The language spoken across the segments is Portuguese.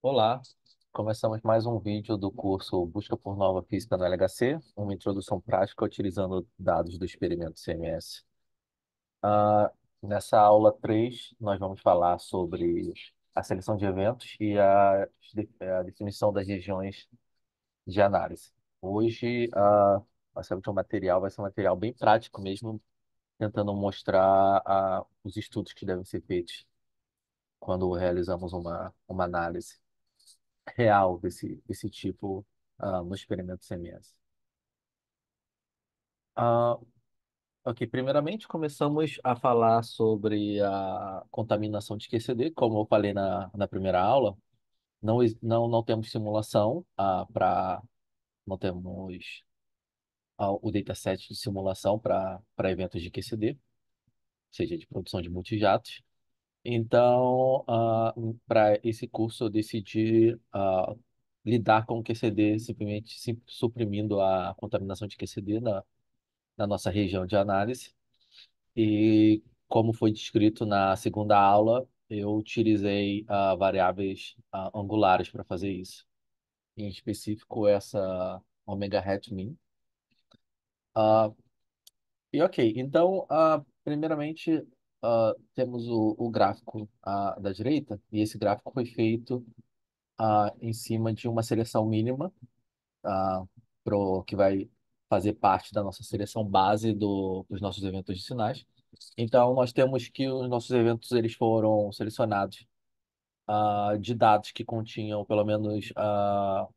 Olá, começamos mais um vídeo do curso Busca por Nova Física no LHC, uma introdução prática utilizando dados do experimento CMS. Ah, Nessa aula 3, nós vamos falar sobre a seleção de eventos e a definição das regiões de análise. Hoje, o material vai ser um material bem prático mesmo, tentando mostrar os estudos que devem ser feitos quando realizamos uma análise real desse tipo no experimento CMS. Ah, ok, primeiramente começamos a falar sobre a contaminação de QCD, como eu falei na primeira aula. Não temos simulação não temos o dataset de simulação para eventos de QCD, seja de produção de multijatos. Então, para esse curso, eu decidi lidar com o QCD, simplesmente suprimindo a contaminação de QCD na nossa região de análise. E, como foi descrito na segunda aula, eu utilizei variáveis angulares para fazer isso. Em específico, essa omega hat min. Ah, ok, então, primeiramente, temos o gráfico da direita, e esse gráfico foi feito em cima de uma seleção mínima, que vai fazer parte da nossa seleção base dos nossos eventos de sinais. Então, nós temos que os nossos eventos eles foram selecionados de dados que continham, pelo menos,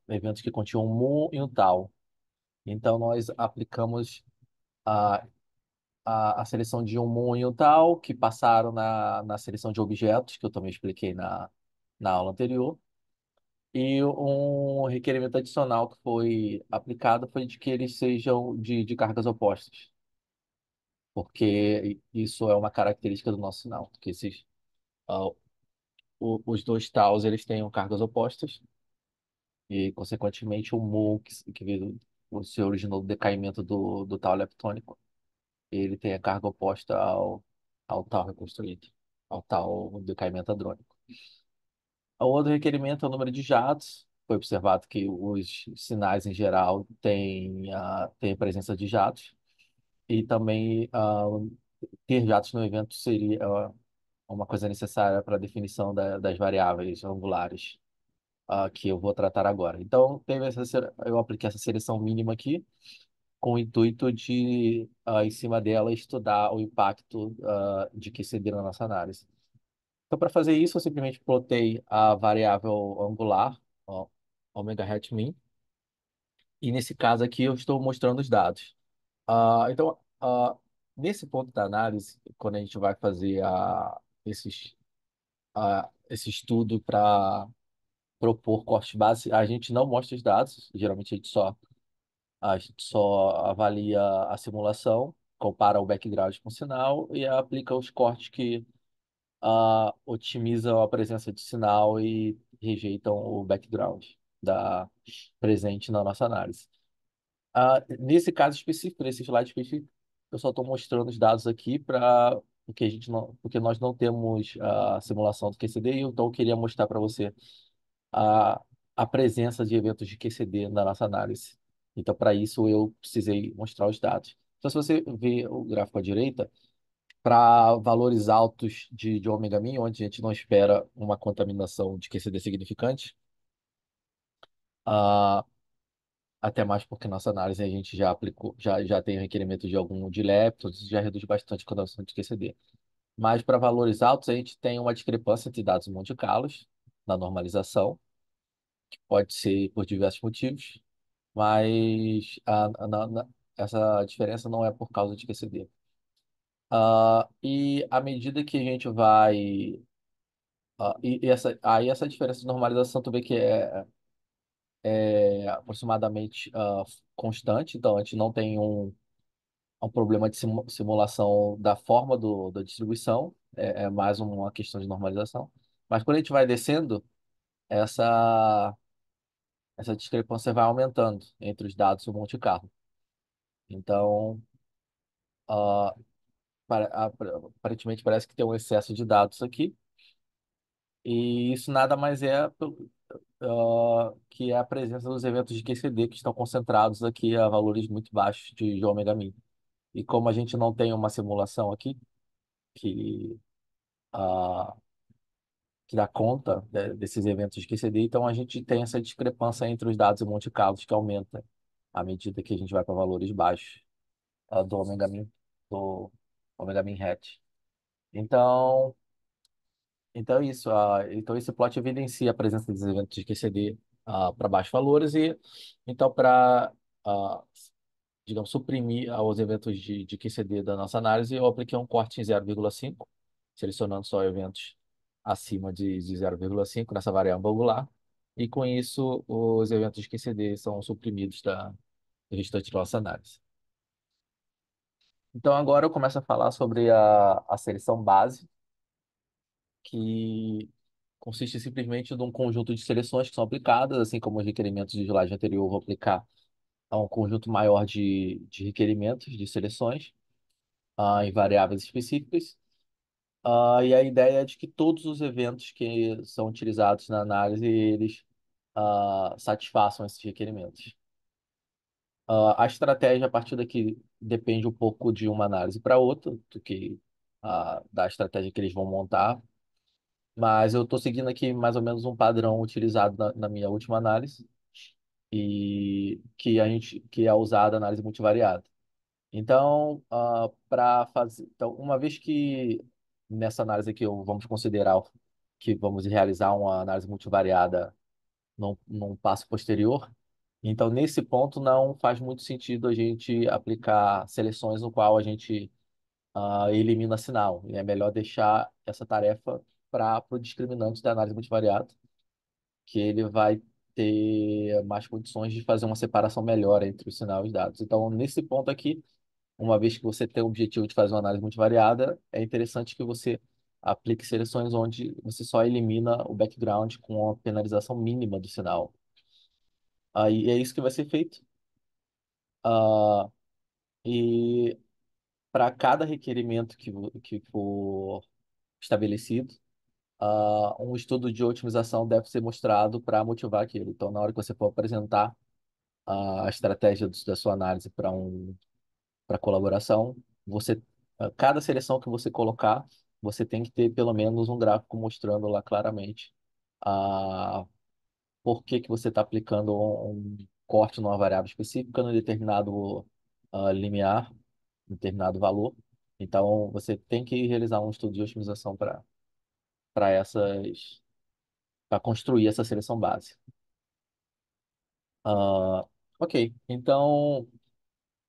eventos que continham um mu e um tau. Então, nós aplicamos a, a seleção de um mu e um tau, que passaram na seleção de objetos, que eu também expliquei na aula anterior. E um requerimento adicional que foi aplicado foi de que eles sejam de cargas opostas, porque isso é uma característica do nosso sinal, que ah, os dois taus eles têm cargas opostas e, consequentemente, o mu, que se originou do decaimento do tau leptônico, ele tem a carga oposta ao tau reconstruído, ao tau decaimento hadrônico. O outro requerimento é o número de jatos. Foi observado que os sinais, em geral, têm presença de jatos. E também ter jatos no evento seria uma coisa necessária para a definição das variáveis angulares que eu vou tratar agora. Então, eu apliquei essa seleção mínima aqui com o intuito de, em cima dela, estudar o impacto de QCD na nossa análise. Então, para fazer isso, eu simplesmente plotei a variável angular, ó, omega hat min, e nesse caso aqui eu estou mostrando os dados. Então, nesse ponto da análise, quando a gente vai fazer esse estudo para propor corte base, a gente não mostra os dados, geralmente a gente só avalia a simulação, compara o background com o sinal e aplica os cortes que otimizam a presença de sinal e rejeitam o background presente na nossa análise. Nesse caso específico, nesse slide específico, eu só estou mostrando os dados aqui porque nós não temos a simulação do QCD, então eu queria mostrar para você a, a presença de eventos de QCD na nossa análise. Então, para isso, eu precisei mostrar os dados. Então, se você vê o gráfico à direita, para valores altos de ômega min, onde a gente não espera uma contaminação de QCD significante, ah, até mais porque nossa análise a gente já aplicou, já tem o requerimento de algum de leptons, isso já reduz bastante a contaminação de QCD. Mas para valores altos, a gente tem uma discrepância entre dados Monte Carlos na normalização, que pode ser por diversos motivos, mas essa diferença não é por causa de QCD. E à medida que a gente vai aí essa diferença de normalização tu vê que é aproximadamente constante, então a gente não tem um problema de simulação da forma da distribuição, é mais uma questão de normalização. Mas quando a gente vai descendo, essa, essa discrepância vai aumentando entre os dados do Monte Carlo. Então, ah, aparentemente parece que tem um excesso de dados aqui, e isso nada mais é. que é a presença dos eventos de QCD que estão concentrados aqui a valores muito baixos de ômega min. E como a gente não tem uma simulação aqui que, ah, que dá conta desses eventos de QCD, então a gente tem essa discrepância entre os dados em Monte Carlo que aumenta à medida que a gente vai para valores baixos do ômega min hat. Então, então é isso. Então esse plot evidencia a presença dos eventos de QCD para baixos valores e então para digamos, suprimir os eventos de QCD da nossa análise, eu apliquei um corte em 0,5, selecionando só eventos acima de 0,5 nessa variável angular, e com isso os eventos de QCD são suprimidos do restante da nossa análise. Então agora eu começo a falar sobre a seleção base, que consiste simplesmente de um conjunto de seleções que são aplicadas, assim como os requerimentos de slide anterior, eu vou aplicar a um conjunto maior de requerimentos, de seleções, em variáveis específicas. E a ideia é de que todos os eventos que são utilizados na análise, eles satisfaçam esses requerimentos. A estratégia a partir daqui depende um pouco de uma análise para outra, da estratégia que eles vão montar, mas eu estou seguindo aqui mais ou menos um padrão utilizado na minha última análise, e que é usada a análise multivariada. Então, para fazer, então, uma vez que nessa análise aqui vamos considerar que vamos realizar uma análise multivariada num passo posterior, então nesse ponto não faz muito sentido a gente aplicar seleções no qual a gente elimina sinal. E é melhor deixar essa tarefa para o discriminante da análise multivariada, que ele vai ter mais condições de fazer uma separação melhor entre o sinal e os dados. Então, nesse ponto aqui, uma vez que você tem o objetivo de fazer uma análise multivariada, é interessante que você aplique seleções onde você só elimina o background com a penalização mínima do sinal. Aí é isso que vai ser feito. Ah, e para cada requerimento que for estabelecido, um estudo de otimização deve ser mostrado para motivar aquilo. Então, na hora que você for apresentar a estratégia da sua análise para colaboração, cada seleção que você colocar, você tem que ter pelo menos um gráfico mostrando lá claramente a por que que você está aplicando um corte numa variável específica no determinado limiar, determinado valor. Então, você tem que realizar um estudo de otimização para essas para construir essa seleção base. Ah, ok, então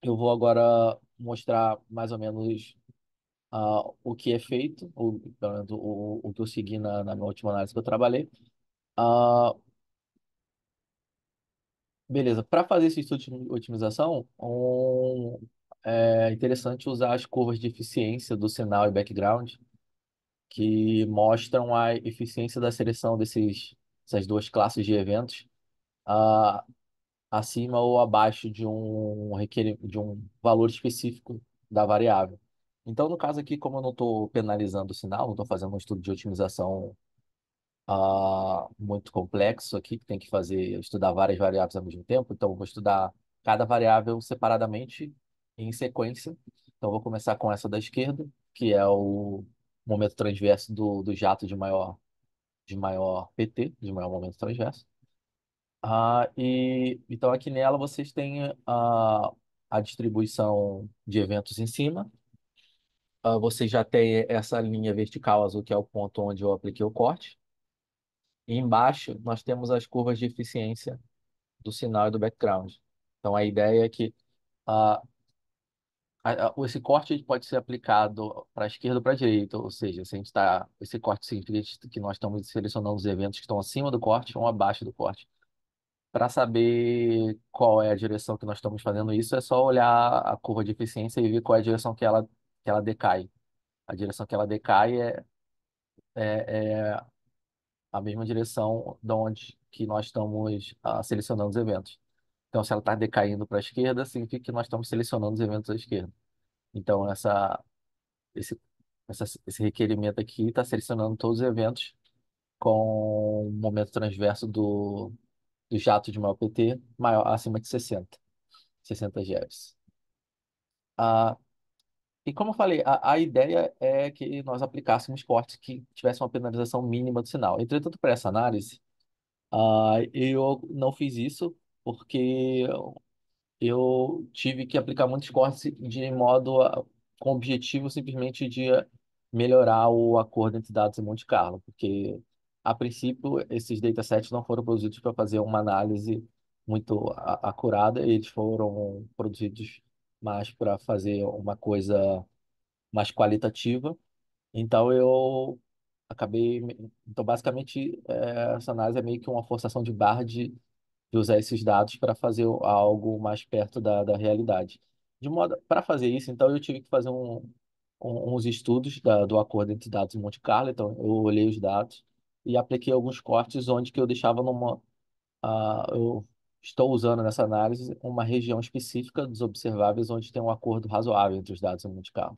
eu vou agora mostrar mais ou menos o que é feito, pelo menos o que eu segui na minha última análise que eu trabalhei. Ah, beleza, para fazer esse estudo de otimização, é interessante usar as curvas de eficiência do sinal e background, que mostram a eficiência da seleção dessas duas classes de eventos ah, acima ou abaixo de um valor específico da variável. Então, no caso aqui, como eu não estou penalizando o sinal, não estou fazendo um estudo de otimização muito complexo aqui, que tem que estudar várias variáveis ao mesmo tempo. Então, eu vou estudar cada variável separadamente, em sequência. Então, eu vou começar com essa da esquerda, que é o momento transverso do jato de maior PT, de maior momento transverso. Então, aqui nela, vocês têm a distribuição de eventos em cima. Vocês já têm essa linha vertical azul, que é o ponto onde eu apliquei o corte. E embaixo nós temos as curvas de eficiência do sinal e do background. Então a ideia é que ah, esse corte pode ser aplicado para a esquerda ou para a direita, ou seja, se a gente esse corte significa que nós estamos selecionando os eventos que estão acima do corte ou abaixo do corte. Para saber qual é a direção que nós estamos fazendo isso, é só olhar a curva de eficiência e ver qual é a direção que ela decai. A direção que ela decai é a mesma direção de onde que nós estamos selecionando os eventos. Então, se ela está decaindo para a esquerda, significa que nós estamos selecionando os eventos à esquerda. Então, esse requerimento aqui está selecionando todos os eventos com o momento transverso do jato de maior PT maior, acima de 60 GeV. Ah, e como eu falei, a ideia é que nós aplicássemos cortes que tivessem uma penalização mínima do sinal. Entretanto, para essa análise, eu não fiz isso porque eu tive que aplicar muitos cortes de modo com o objetivo simplesmente de melhorar o acordo entre dados e Monte Carlo, porque a princípio esses datasets não foram produzidos para fazer uma análise muito acurada, eles foram produzidos mais para fazer uma coisa mais qualitativa. Então eu acabei, então basicamente essa análise é meio que uma forçação de barra de usar esses dados para fazer algo mais perto da realidade. De modo, para fazer isso, então, eu tive que fazer uns estudos do acordo entre dados e Monte Carlo. Então, eu olhei os dados e apliquei alguns cortes onde que eu deixava eu estou usando nessa análise uma região específica dos observáveis onde tem um acordo razoável entre os dados e Monte Carlo.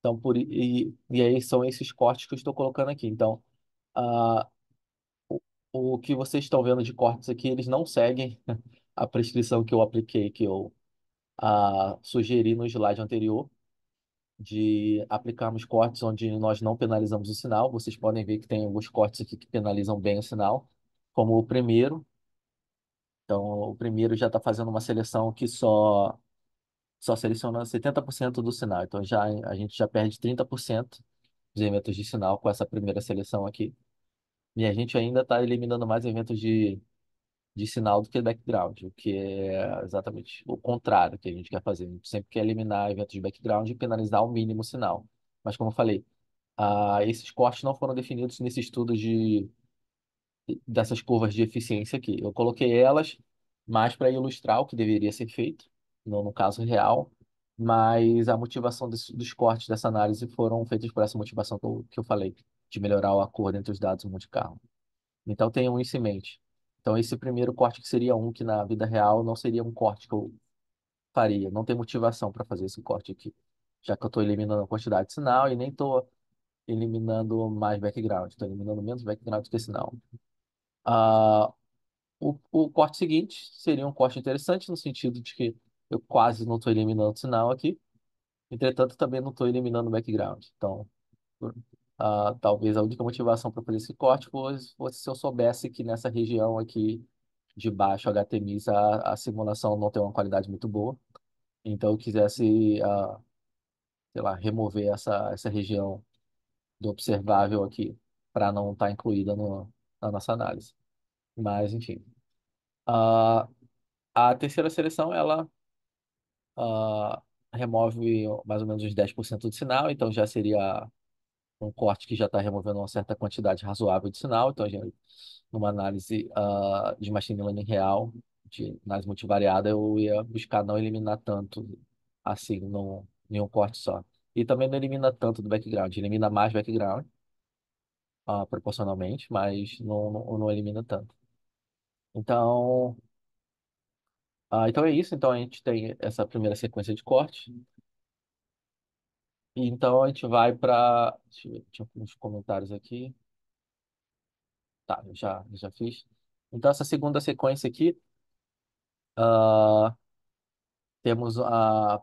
Então, e aí são esses cortes que eu estou colocando aqui. Então, ah, o que vocês estão vendo de cortes aqui, eles não seguem a prescrição que eu apliquei, que eu sugeri no slide anterior, de aplicarmos cortes onde nós não penalizamos o sinal. Vocês podem ver que tem alguns cortes aqui que penalizam bem o sinal, como o primeiro. Então, o primeiro já está fazendo uma seleção que só seleciona 70% do sinal. Então, a gente já perde 30% dos eventos de sinal com essa primeira seleção aqui. E a gente ainda está eliminando mais eventos de sinal do que background, o que é exatamente o contrário que a gente quer fazer. A gente sempre quer eliminar eventos de background e penalizar ao mínimo o sinal. Mas, como eu falei, esses cortes não foram definidos nesse estudo dessas curvas de eficiência aqui. Eu coloquei elas mais para ilustrar o que deveria ser feito, no caso real, mas a motivação dos cortes dessa análise foram feitos por essa motivação que eu falei, de melhorar o acordo entre os dados e o Monte Carlo. Então tenham isso em mente. Então esse primeiro corte que seria um que na vida real não seria um corte que eu faria. Não tem motivação para fazer esse corte aqui, já que eu estou eliminando a quantidade de sinal e nem estou eliminando mais background. Estou eliminando menos background que sinal. Ah, o corte seguinte seria um corte interessante no sentido de que eu quase não estou eliminando sinal aqui. Entretanto, também não estou eliminando background. Então, talvez a única motivação para fazer esse corte fosse se eu soubesse que nessa região aqui de baixo, HTML, a simulação não tem uma qualidade muito boa. Então, eu quisesse, sei lá, remover essa região do observável aqui para não estar incluída na nossa análise. Mas, enfim. Ah, a terceira seleção, ela ah, remove mais ou menos uns 10% do sinal, então já seria um corte que já está removendo uma certa quantidade razoável de sinal. Então, numa análise de machine learning real, de análise multivariada, eu ia buscar não eliminar tanto assim, em um corte só. E também não elimina tanto do background, elimina mais background, proporcionalmente, mas não elimina tanto. Então, então é isso. Então a gente tem essa primeira sequência de corte. E então a gente vai para. Deixa eu ver, tinha uns comentários aqui. Tá, eu já fiz. Então, essa segunda sequência aqui, ah, temos a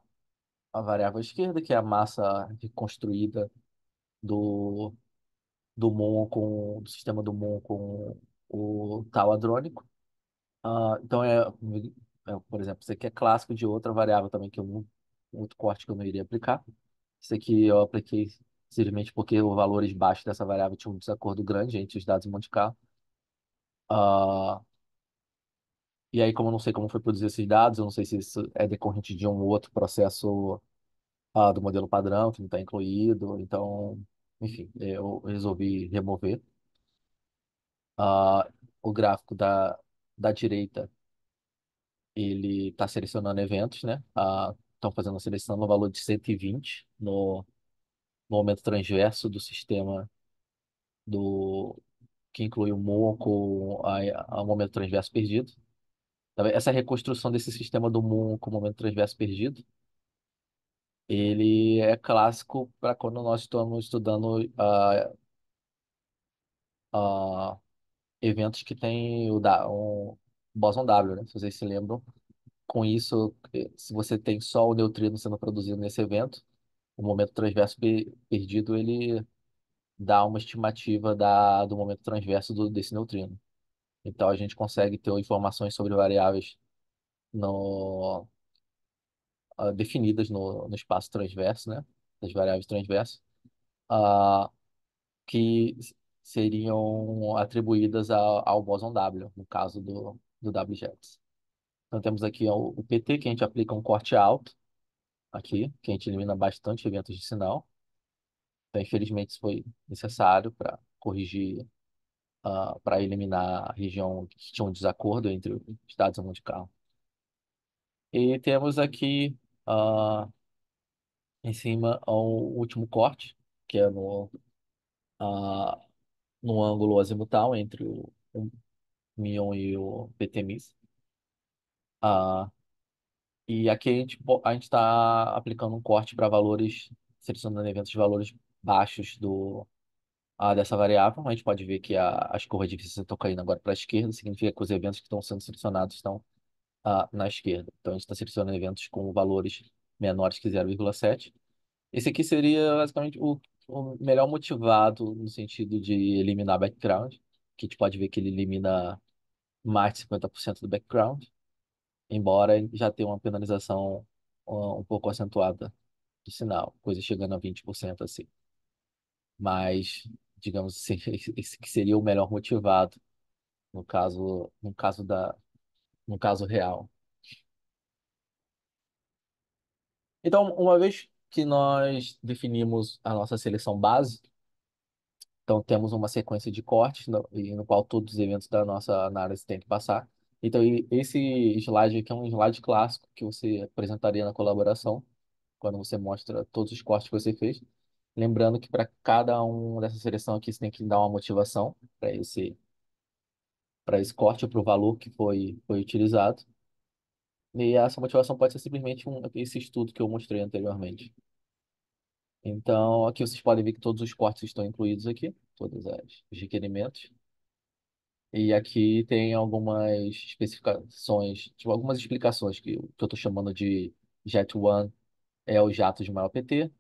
variável esquerda, que é a massa reconstruída do, do sistema do Muon com o tal hadrônico. Então, por exemplo, isso aqui é clássico de outra variável também, que é um outro corte que eu não iria aplicar. Isso aqui eu apliquei simplesmente porque os valores baixos dessa variável tinham um desacordo grande entre os dados de Monte Carlo. Ah, E aí, como eu não sei como foi produzir esses dados, eu não sei se isso é decorrente de um outro processo do modelo padrão que não está incluído. Então, enfim, eu resolvi remover. O gráfico da direita, ele está selecionando eventos, né? Estão fazendo a seleção no valor de 120 no momento transverso do sistema do que inclui o Moon com a momento transverso perdido. Tá vendo? Essa reconstrução desse sistema do Moon com o momento transverso perdido, ele é clássico para quando nós estamos estudando ah, eventos que têm um bóson W, né? Se vocês se lembram, com isso, se você tem só o neutrino sendo produzido nesse evento, o momento transverso perdido, ele dá uma estimativa do momento transverso desse neutrino. Então, a gente consegue ter informações sobre variáveis no, definidas no espaço transverso, né? Das variáveis transversas, ah, que seriam atribuídas ao bóson W, no caso do WGETS. Então, temos aqui o PT, que a gente aplica um corte alto, aqui, que a gente elimina bastante eventos de sinal. Então, infelizmente, isso foi necessário para corrigir, para eliminar a região que tinha um desacordo entre os dados a Monte Carlo. E temos aqui, ah, em cima, o último corte, que é ah, no ângulo azimutal entre o Mion e o PTMIS. Ah, e aqui a gente está aplicando um corte para valores, selecionando eventos de valores baixos dessa variável. A gente pode ver que as curvas de eficiência estão caindo agora para a esquerda, significa que os eventos que estão sendo selecionados estão na esquerda. Então, a gente está selecionando eventos com valores menores que 0,7. Esse aqui seria basicamente o melhor motivado no sentido de eliminar background, que a gente pode ver que ele elimina mais de 50% do background, embora já tenha uma penalização um pouco acentuada do sinal, coisa chegando a 20% assim. Mas, digamos, esse que seria o melhor motivado no caso real. Então, uma vez que nós definimos a nossa seleção base, então temos uma sequência de cortes no qual todos os eventos da nossa análise têm que passar. Então, esse slide aqui é um slide clássico que você apresentaria na colaboração, quando você mostra todos os cortes que você fez. Lembrando que para cada um dessa seleção aqui, você tem que dar uma motivação para esse corte, para o valor que foi utilizado. E essa motivação pode ser simplesmente esse estudo que eu mostrei anteriormente. Então, aqui vocês podem ver que todos os cortes estão incluídos aqui, todos os requerimentos. E aqui tem algumas especificações, tipo, algumas explicações que eu estou chamando de Jet 1 é o jato de maior PT,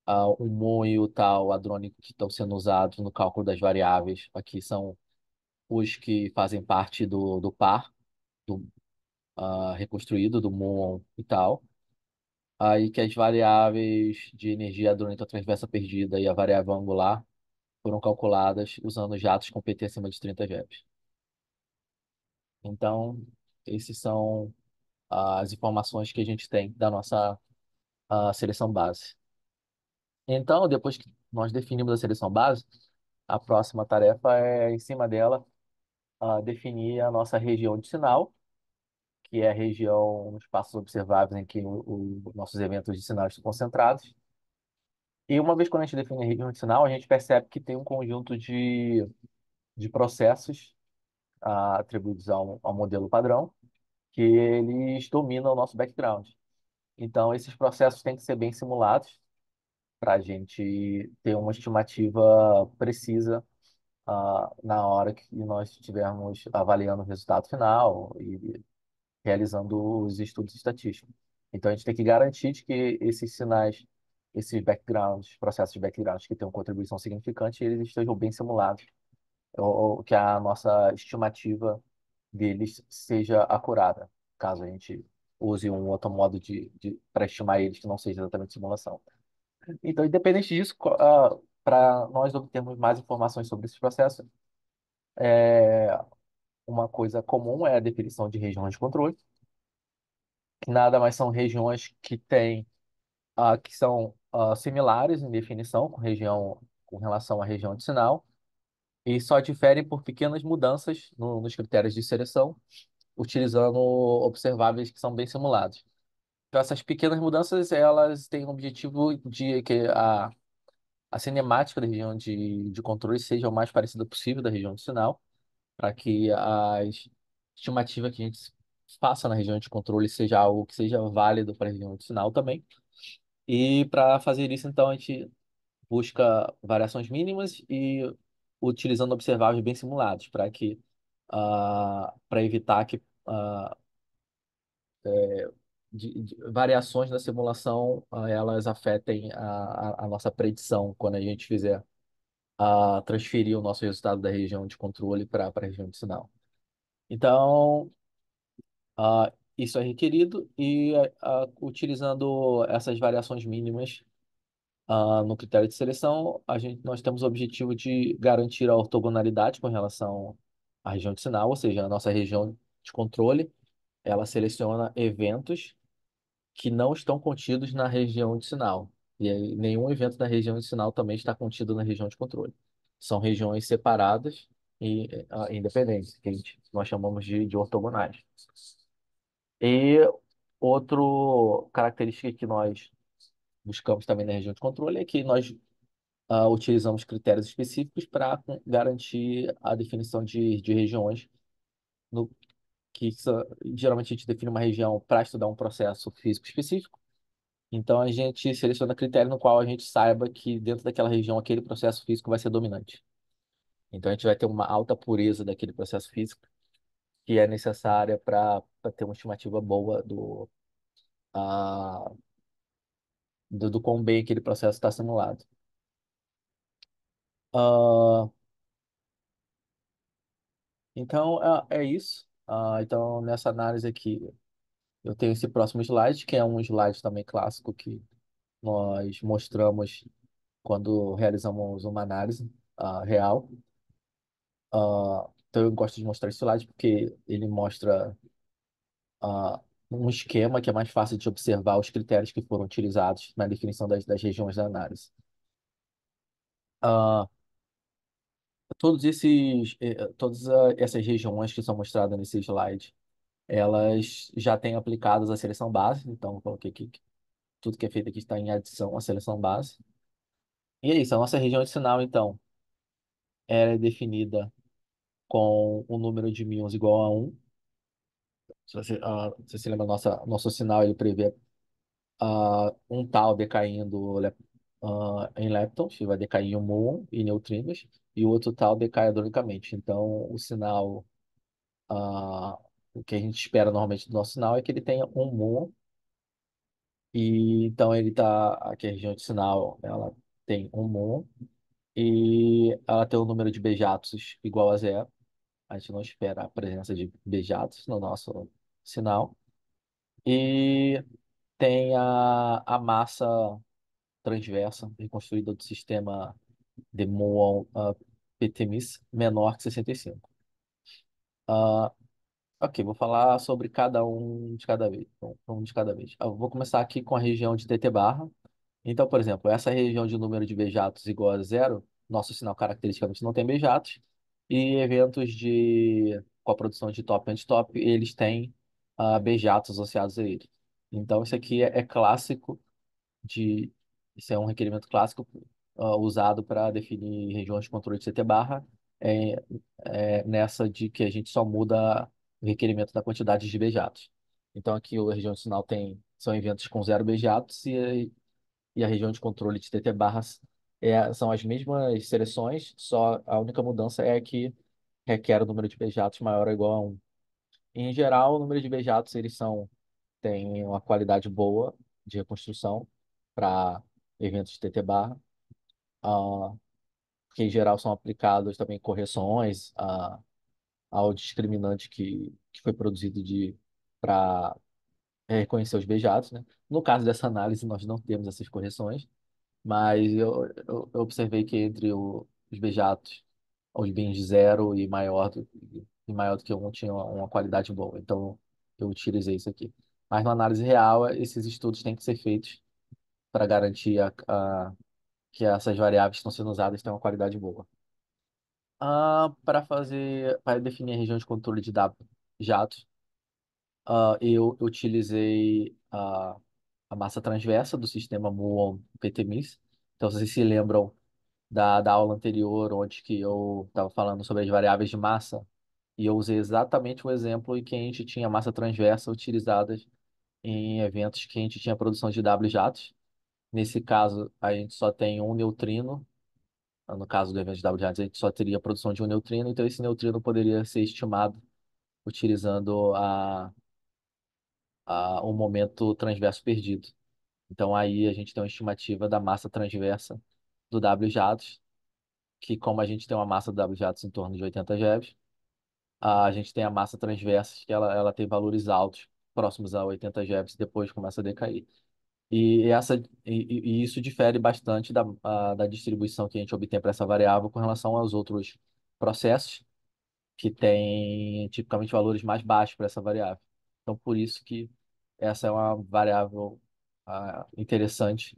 o MON e o tal hadrônico que estão sendo usados no cálculo das variáveis. Aqui são os que fazem parte do par, do reconstruído, do MON e tal. Aí que as variáveis de energia hadrônica transversa perdida e a variável angular foram calculadas usando jatos com PT acima de 30 GeV. Então, esses são as informações que a gente tem da nossa seleção base. Então, depois que nós definimos a seleção base, a próxima tarefa é, em cima dela, definir a nossa região de sinal, que é a região nos espaços observáveis em que nossos eventos de sinal estão concentrados. E uma vez quando a gente define a região de sinal, a gente percebe que tem um conjunto de processos atribuídos ao modelo padrão, que eles dominam o nosso background. Então, esses processos têm que ser bem simulados para a gente ter uma estimativa precisa na hora que nós estivermos avaliando o resultado final e realizando os estudos estatísticos. Então, a gente tem que garantir de que esses sinais, esses backgrounds, processos de background que têm uma contribuição significante, eles estejam bem simulados, ou que a nossa estimativa deles seja acurada, caso a gente use um outro modo para estimar eles que não seja exatamente simulação. Então, independente disso, para nós obtermos mais informações sobre esse processo, uma coisa comum é a definição de regiões de controle, que nada mais são regiões que são similares em definição com relação à região de sinal, e só diferem por pequenas mudanças nos critérios de seleção, utilizando observáveis que são bem simulados. Então, essas pequenas mudanças, elas têm o objetivo de que a cinemática da região de controle seja o mais parecida possível da região de sinal, para que a estimativa que a gente faça na região de controle seja algo que seja válido para a região de sinal também. E para fazer isso, então, a gente busca variações mínimas e utilizando observáveis bem simulados para evitar que variações da simulação elas afetem a nossa predição quando a gente fizer transferir o nosso resultado da região de controle para a região de sinal. Então, isso é requerido e utilizando essas variações mínimas no critério de seleção, nós temos o objetivo de garantir a ortogonalidade com relação à região de sinal, ou seja, a nossa região de controle, ela seleciona eventos que não estão contidos na região de sinal. E aí, nenhum evento da região de sinal também está contido na região de controle. São regiões separadas e independentes, nós chamamos de ortogonais. E outra característica que nós buscamos também na região de controle é que nós utilizamos critérios específicos para garantir a definição de regiões, no, geralmente a gente define uma região para estudar um processo físico específico. Então a gente seleciona critério no qual a gente saiba que dentro daquela região aquele processo físico vai ser dominante. Então a gente vai ter uma alta pureza daquele processo físico que é necessária para ter uma estimativa boa ah, do quão bem aquele processo está simulado. Ah, então é isso. Então nessa análise aqui eu tenho esse próximo slide, que é um slide também clássico que nós mostramos quando realizamos uma análise real. Então eu gosto de mostrar esse slide porque ele mostra um esquema que é mais fácil de observar os critérios que foram utilizados na definição das regiões da análise. Ah, todas essas regiões que são mostradas nesse slide, elas já têm aplicadas a seleção base, então eu coloquei aqui que tudo que é feito aqui está em adição à seleção base. E é isso, a nossa região de sinal, então, ela é definida com um número de míons igual a 1. Se você lembra, nosso sinal ele prevê um tal decaindo em leptons, que vai decair em um muon e neutrinos, e o outro tal decai hadronicamente. Então, o sinal, ah, o que a gente espera normalmente do nosso sinal é que ele tenha um muon, e então aqui a região de sinal, ela tem um muon, e ela tem um número de bejatos igual a zero. A gente não espera a presença de bejatos no nosso sinal. E tem a massa transversa reconstruída do sistema de muon PTMIS menor que 65. Ah, ok, vou falar sobre cada um de cada vez. Um de cada vez. Eu vou começar aqui com a região de TT barra. Então, por exemplo, essa região de número de bejatos igual a zero, nosso sinal caracteristicamente não tem bejatos, e eventos com a produção de top e antitop, eles têm bejatos associados a ele. Então, isso aqui é clássico de. Isso é um requerimento clássico usado para definir regiões de controle de CT barra, é, nessa de que a gente só muda o requerimento da quantidade de bejatos. Então, aqui a região de sinal são eventos com zero bejatos e a região de controle de TT barras são as mesmas seleções, só a única mudança é que requer o número de bejatos maior ou igual a 1. Em geral, o número de bejatos têm uma qualidade boa de reconstrução para eventos de TT barra, ah, que em geral são aplicados também correções ao discriminante que foi produzido para reconhecer os bejatos, né? No caso dessa análise, nós não temos essas correções, mas eu observei que entre os bejatos, os bins de zero e maior do que um tinha uma qualidade boa. Então, eu utilizei isso aqui. Mas na análise real, esses estudos têm que ser feitos para garantir que essas variáveis que estão sendo usadas têm uma qualidade boa. Para definir a região de controle de dados jatos, eu utilizei a massa transversa do sistema muon PTMIS. Então, vocês se lembram da aula anterior, onde que eu estava falando sobre as variáveis de massa, e eu usei exatamente o exemplo em que a gente tinha massa transversa utilizada em eventos que a gente tinha produção de W jatos. Nesse caso, a gente só tem um neutrino no caso do evento de W de Hades, a gente só teria a produção de um neutrino, então esse neutrino poderia ser estimado utilizando o momento transverso perdido. Então aí a gente tem uma estimativa da massa transversa do W jatos, que como a gente tem uma massa do W jatos em torno de 80 GeV, a gente tem a massa transversa que ela tem valores altos, próximos a 80 GeV, e depois começa a decair. E isso difere bastante da distribuição que a gente obtém para essa variável com relação aos outros processos, que têm tipicamente valores mais baixos para essa variável. Então, por isso que essa é uma variável interessante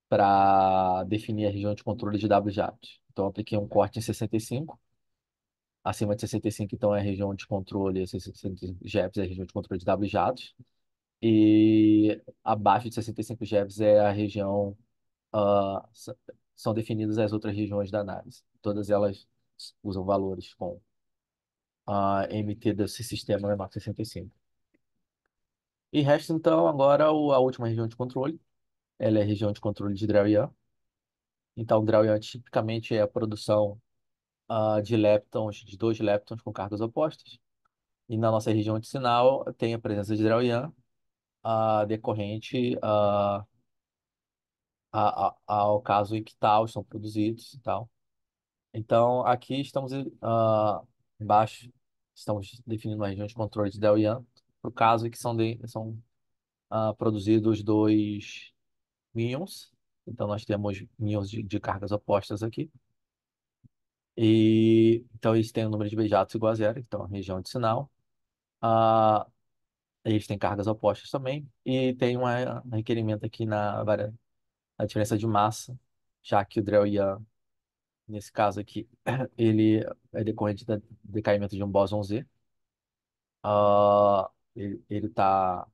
para definir a região de controle de W-jatos. Então, eu apliquei um corte em 65. Acima de 65, então, é a região de controle, 60 GeVs é a região de controle de W-jatos. E abaixo de 65 GeVs é a região, ah, s- são definidas as outras regiões da análise. Todas elas usam valores com a MT desse sistema menor que 65. E resta, então, agora a última região de controle. Ela é a região de controle de Drell-Yan. Então, o Drell-Yan tipicamente é a produção de leptons, de dois leptons com cargas opostas. E na nossa região de sinal tem a presença de Drell-Yan decorrente ao caso em que tals são produzidos e tal. Então, aqui estamos embaixo, estamos definindo uma região de controle de Drell-Yan para o caso em que são produzidos dois míons. Então, nós temos míons de cargas opostas aqui. E então eles têm o número de beijatos igual a zero, então região de sinal. Ah, eles têm cargas opostas também. E tem um requerimento aqui na diferença de massa, já que o Drell-Yan, nesse caso aqui, ele é decorrente do decaimento de um bóson Z. Ele está,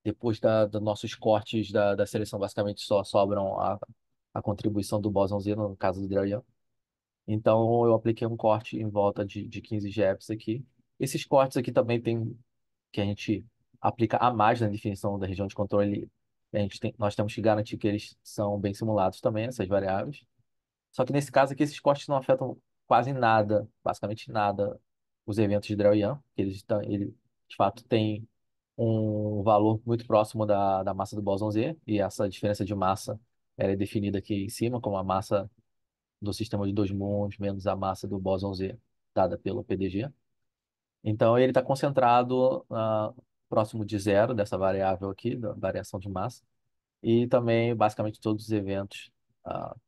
depois dos nossos cortes da seleção, basicamente só sobram a contribuição do bóson Z, no caso do Drell-Yan. Então, eu apliquei um corte em volta de 15 GeVs aqui. Esses cortes aqui também tem que a gente aplica a mais na definição da região de controle. Nós temos que garantir que eles são bem simulados também, essas variáveis. Só que nesse caso aqui, esses cortes não afetam quase nada, basicamente nada, os eventos de Drell-Yan, que ele de fato tem um valor muito próximo da massa do bóson Z, e essa diferença de massa ela é definida aqui em cima como a massa do sistema de dois muons menos a massa do bóson Z dada pelo PDG. Então, ele está concentrado próximo de zero dessa variável aqui, da variação de massa. E também, basicamente, todos os eventos,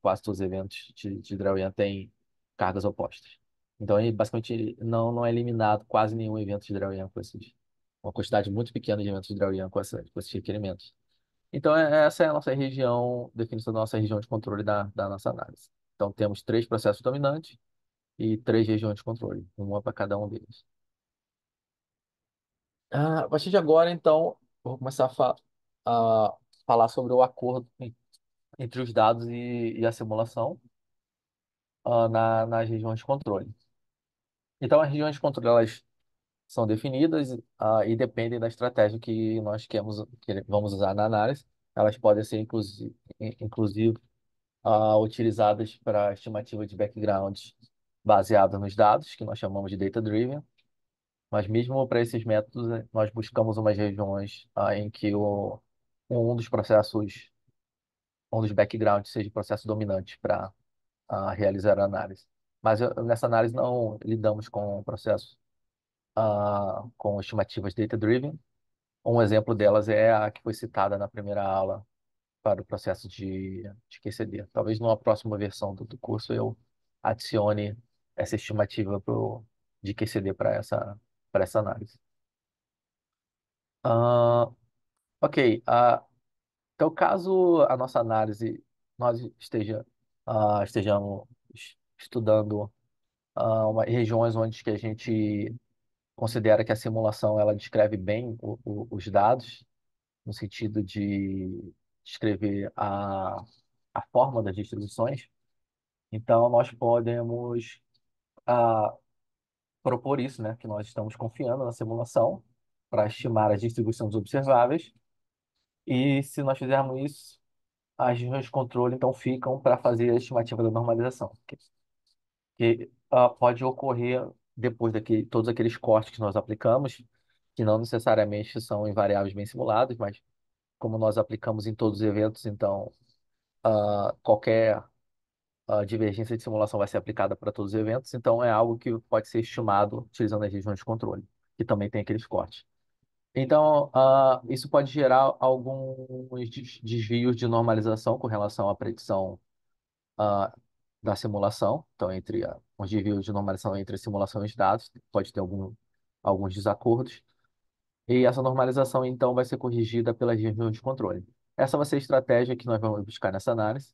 quase todos os eventos de Drell-Yan têm cargas opostas. Então, ele basicamente não é eliminado quase nenhum evento de Drell-Yan uma quantidade muito pequena de eventos de Drell-Yan com esses requerimentos. Então, essa é a nossa região, definição da nossa região de controle da nossa análise. Então, temos três processos dominantes e três regiões de controle, uma para cada um deles. A partir de agora, então, eu vou começar a falar sobre o acordo entre os dados e a simulação nas regiões de controle. Então, as regiões de controle elas são definidas e dependem da estratégia que nós vamos usar na análise. Elas podem ser, inclusive, utilizadas para estimativa de background baseada nos dados, que nós chamamos de data-driven. Mas mesmo para esses métodos, nós buscamos umas regiões em que um dos processos, um dos backgrounds seja o processo dominante para realizar a análise. Mas nessa análise não lidamos com processos com estimativas data-driven. Um exemplo delas é a que foi citada na primeira aula para o processo de QCD. Talvez numa próxima versão do curso eu adicione essa estimativa de QCD para essa análise. Ah, ok. Então, caso a nossa análise nós estejamos estudando regiões onde que a gente considera que a simulação ela descreve bem os dados, no sentido de descrever a forma das distribuições, então nós podemos ah, propor isso, né, que nós estamos confiando na simulação para estimar as distribuições observáveis, e se nós fizermos isso, as regiões de controle então ficam para fazer a estimativa da normalização, que pode ocorrer depois daquele, todos aqueles cortes que nós aplicamos, que não necessariamente são em variáveis bem simuladas, mas como nós aplicamos em todos os eventos, então qualquer divergência de simulação vai ser aplicada para todos os eventos, então é algo que pode ser estimado utilizando as regiões de controle, que também tem aqueles cortes. Então, isso pode gerar alguns desvios de normalização com relação à predição ah, da simulação. Então, entre os desvios de normalização entre a simulação e os dados, pode ter alguns desacordos. E essa normalização, então, vai ser corrigida pelas regiões de controle. Essa vai ser a estratégia que nós vamos buscar nessa análise,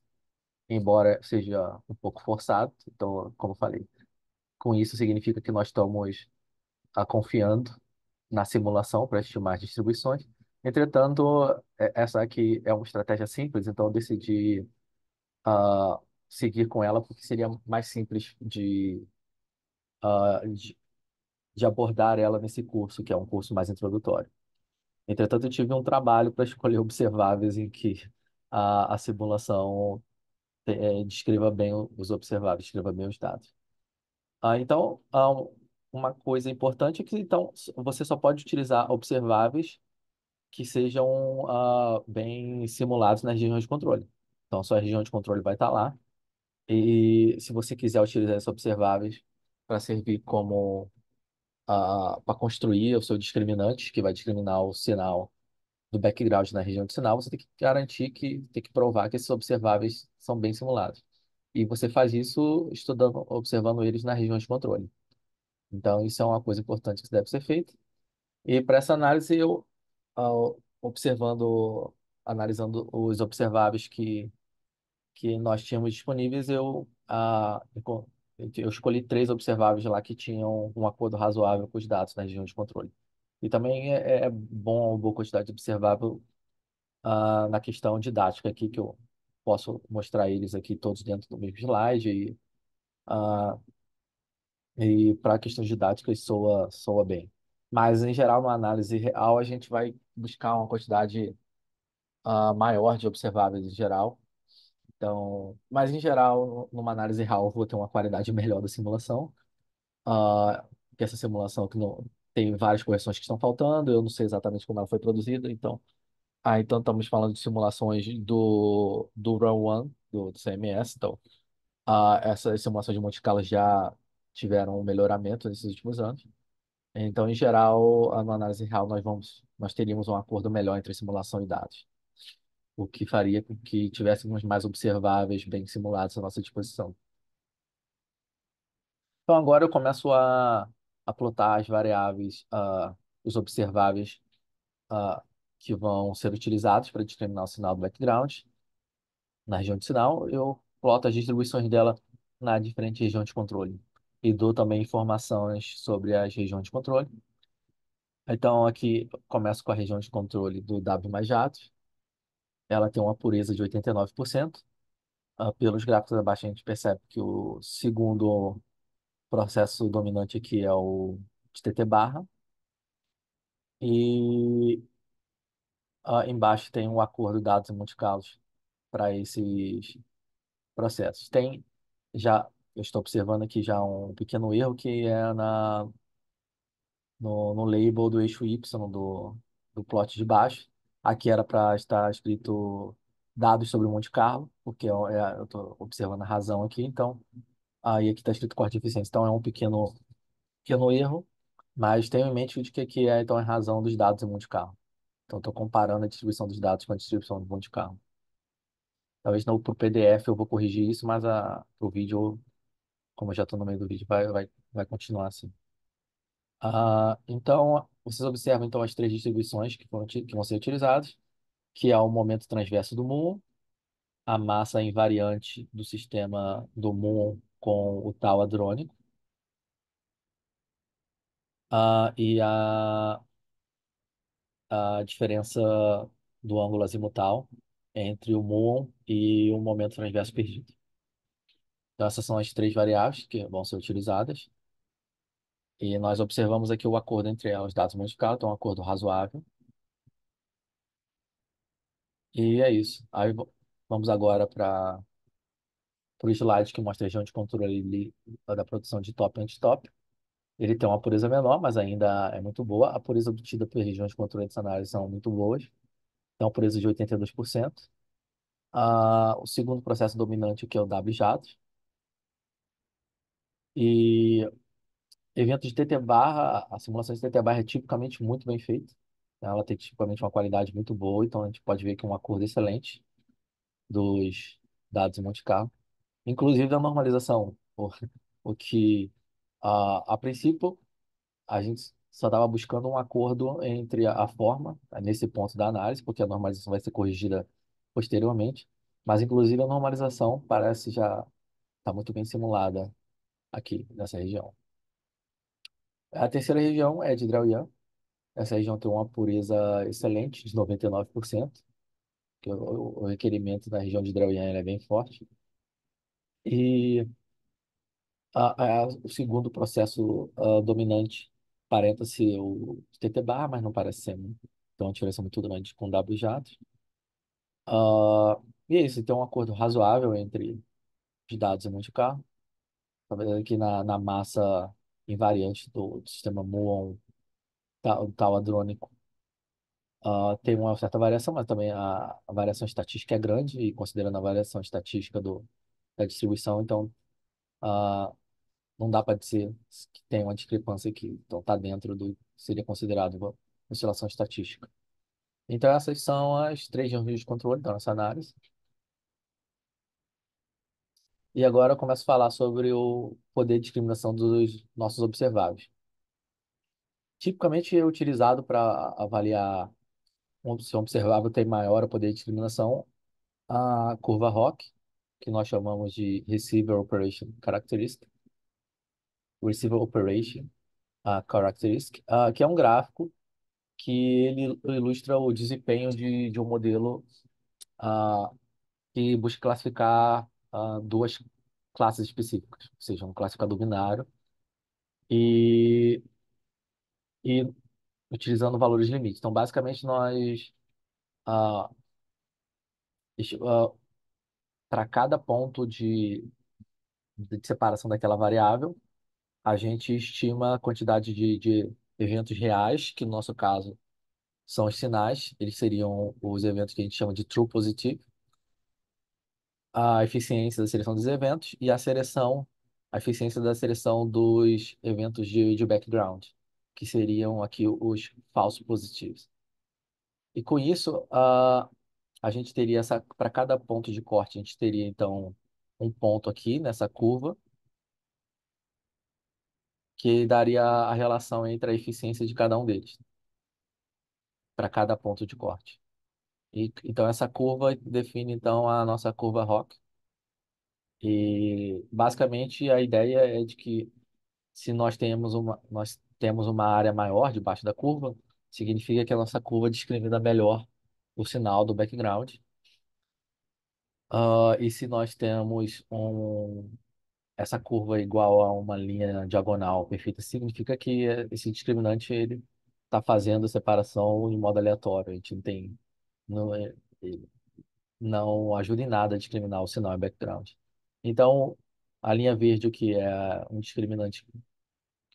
embora seja um pouco forçado. Então, como eu falei, com isso significa que nós estamos confiando na simulação para estimar as distribuições. Entretanto, essa aqui é uma estratégia simples, então eu decidi seguir com ela porque seria mais simples ah, de, de abordar ela nesse curso, que é um curso mais introdutório. Entretanto, eu tive um trabalho para escolher observáveis em que a simulação descreva bem os observáveis, descreva bem os dados. Então, uma coisa importante é que então você só pode utilizar observáveis que sejam bem simulados nas regiões de controle. Então, sua região de controle vai estar lá. E se você quiser utilizar esses observáveis para servir como para construir o seu discriminante, que vai discriminar o sinal do background na região de sinal, você tem que garantir que tem que provar que esses observáveis são bem simulados. E você faz isso estudando, observando eles na região de controle. Então, isso é uma coisa importante que deve ser feita. E para essa análise, eu, observando, analisando os observáveis que nós tínhamos disponíveis, eu escolhi três observáveis lá que tinham um acordo razoável com os dados na região de controle. E também é bom uma boa quantidade de observável na questão didática aqui, que eu posso mostrar eles aqui todos dentro do mesmo slide. Ah, e para questões didáticas soa bem. Mas, em geral, numa análise real, a gente vai buscar uma quantidade maior de observáveis em geral. Então, mas, em geral, numa análise real, eu vou ter uma qualidade melhor da simulação. Que essa simulação que não, tem várias correções que estão faltando, eu não sei exatamente como ela foi produzida. Então estamos falando de simulações do Run One, do CMS. Então, essas simulações de Monte Carlo já tiveram um melhoramento nesses últimos anos. Então, em geral, na análise real, nós teríamos um acordo melhor entre simulação e dados, o que faria com que tivéssemos mais observáveis bem simulados à nossa disposição. Então, agora eu começo a plotar as variáveis, os observáveis, ah, que vão ser utilizados para determinar o sinal do background na região de sinal. Eu ploto as distribuições dela na diferente região de controle e dou também informações sobre as regiões de controle. Então, aqui começo com a região de controle do W mais jatos. Ela tem uma pureza de 89%. Pelos gráficos abaixo, a gente percebe que o segundo processo dominante aqui é o de TT barra. E embaixo tem um acordo de dados em Monte Carlo para esses processos. Eu estou observando aqui já um pequeno erro que é no label do eixo Y do plot de baixo. Aqui era para estar escrito dados sobre o Monte Carlo, porque eu estou observando a razão aqui, então aí aqui está escrito corte de eficiência. Então é um pequeno erro, mas tenho em mente de que aqui é então a razão dos dados em Monte Carlo. Então estou comparando a distribuição dos dados com a distribuição do Monte Carlo. Talvez no pro PDF eu vou corrigir isso, mas o vídeo, como eu já estou no meio do vídeo, vai continuar assim. Então, vocês observam então as três distribuições que vão ser utilizadas, que é o momento transverso do muon, a massa invariante do sistema do muon com o tau hadrônico, e a diferença do ângulo azimutal entre o muon e o momento transverso perdido. Então, essas são as três variáveis que vão ser utilizadas. E nós observamos aqui o acordo entre elas, dados modificados, então um acordo razoável. E é isso. Vamos agora para o slide que mostra a região de controle da produção de top e anti-top. Ele tem uma pureza menor, mas ainda é muito boa. A pureza obtida por regiões de controle dessa análise são muito boas. Tem uma pureza de 82%. O segundo processo dominante, que é o W jato. E eventos de TT barra, a simulação de TT barra é tipicamente muito bem feita. Ela tem tipicamente uma qualidade muito boa, então a gente pode ver que é um acordo excelente dos dados em Monte Carlo. Inclusive a normalização, o que a princípio a gente só estava buscando um acordo entre a forma, nesse ponto da análise, porque a normalização vai ser corrigida posteriormente, mas inclusive a normalização parece já estar muito bem simulada aqui nessa região. A terceira região é de Drauyan. Essa região tem uma pureza excelente, de 99%, que o requerimento da região de Drauyan é bem forte. E o segundo processo dominante aparenta ser o TT bar, mas não parece ser, né? Então, a diferença é muito grande com W jato. E é isso, tem um acordo razoável entre os dados e Monte Carlo. Talvez aqui na massa invariante do sistema muon tal hadrônico tem uma certa variação, mas também a variação estatística é grande, e considerando a variação estatística da distribuição, então ah, não dá para dizer que tem uma discrepância aqui. Então está dentro do que seria considerado uma oscilação estatística. Então essas são as três regiões de controle da nossa análise. E agora eu começo a falar sobre o poder de discriminação dos nossos observáveis. Tipicamente é utilizado para avaliar se um observável tem maior poder de discriminação a curva ROC, que nós chamamos de Receiver Operation Characteristic, Receiver Operation Characteristic, que é um gráfico que ele ilustra o desempenho de um modelo ah, que busca classificar duas classes específicas, ou seja, um classificador binário, e, e utilizando valores limites. Então, basicamente, nós, ah, para cada ponto de separação daquela variável, a gente estima a quantidade de eventos reais, que no nosso caso são os sinais, eles seriam os eventos que a gente chama de true positive, a eficiência da seleção dos eventos e a eficiência da seleção dos eventos de background, que seriam aqui os falsos positivos. E com isso, a gente teria para cada ponto de corte, a gente teria então um ponto aqui nessa curva, que daria a relação entre a eficiência de cada um deles, para cada ponto de corte. Então essa curva define então a nossa curva ROC. E basicamente a ideia é de que se nós temos uma área maior debaixo da curva, significa que a nossa curva discrimina melhor o sinal do background. E se nós temos essa curva igual a uma linha diagonal perfeita, significa que esse discriminante ele está fazendo a separação de modo aleatório. A gente não tem, não, ele não ajuda em nada a discriminar o sinal em background. Então, a linha verde, o que é um discriminante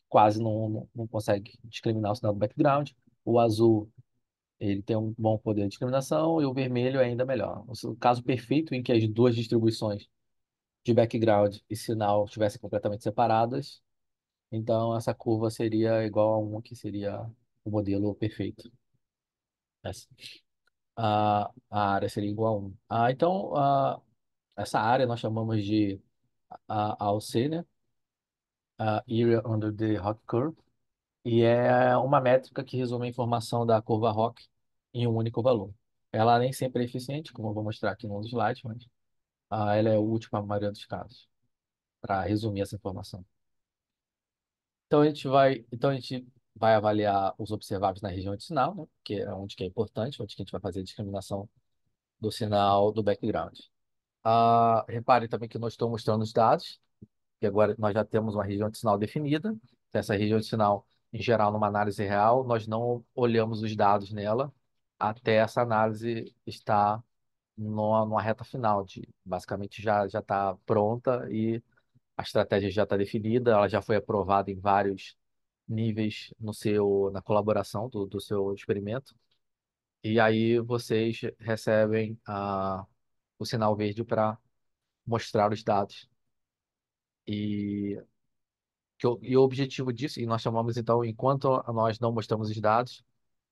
quase não consegue discriminar o sinal do background. O azul, ele tem um bom poder de discriminação e o vermelho é ainda melhor. O caso perfeito em que as duas distribuições de background e sinal estivessem completamente separadas, então essa curva seria igual a uma que seria o modelo perfeito. Essa, a área seria igual a 1. Então, essa área nós chamamos de AUC, né? Area Under the Rock Curve. E é uma métrica que resume a informação da curva ROC em um único valor. Ela nem sempre é eficiente, como eu vou mostrar aqui no slide, mas ela é útil para a maioria dos casos, para resumir essa informação. Então a gente vai avaliar os observáveis na região de sinal, né, que é onde que é importante, onde que a gente vai fazer a discriminação do sinal do background. Repare também que nós estamos mostrando os dados, que agora nós já temos uma região de sinal definida. Essa região de sinal, em geral, numa análise real, nós não olhamos os dados nela até essa análise estar numa reta final, de basicamente já está pronta e a estratégia já está definida, ela já foi aprovada em vários níveis na colaboração do seu experimento. E aí vocês recebem o sinal verde para mostrar os dados. E, e o objetivo disso, e nós chamamos então, enquanto nós não mostramos os dados,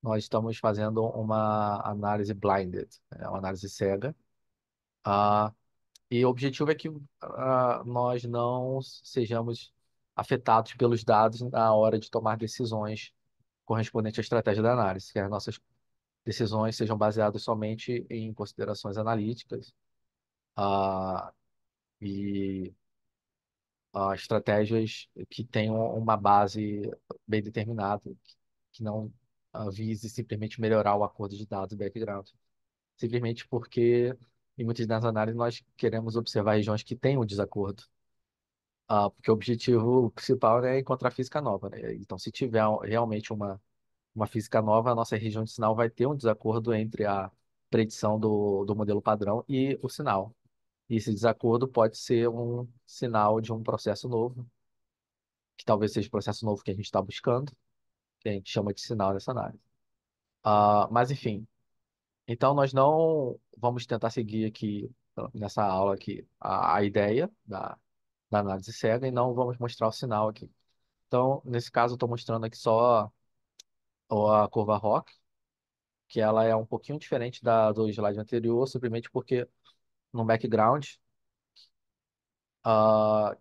nós estamos fazendo uma análise blinded, uma análise cega. Ah, e o objetivo é que nós não sejamos afetados pelos dados na hora de tomar decisões correspondentes à estratégia da análise, que as nossas decisões sejam baseadas somente em considerações analíticas, ah, e estratégias que tenham uma base bem determinada, que não vise simplesmente melhorar o acordo de dados do background. Simplesmente porque, em muitas das análises, nós queremos observar regiões que têm um desacordo. Porque o objetivo principal, né, é encontrar física nova, né? Então, se tiver realmente uma física nova, a nossa região de sinal vai ter um desacordo entre a predição do modelo padrão e o sinal. E esse desacordo pode ser um sinal de um processo novo, que talvez seja o processo novo que a gente está buscando, que a gente chama de sinal nessa análise. Mas, enfim, então nós não vamos tentar seguir aqui, nessa aula aqui, a ideia da análise cega e não vamos mostrar o sinal aqui. Então, nesse caso, eu estou mostrando aqui só a curva ROC, que ela é um pouquinho diferente do slide anterior, simplesmente porque no background, ah,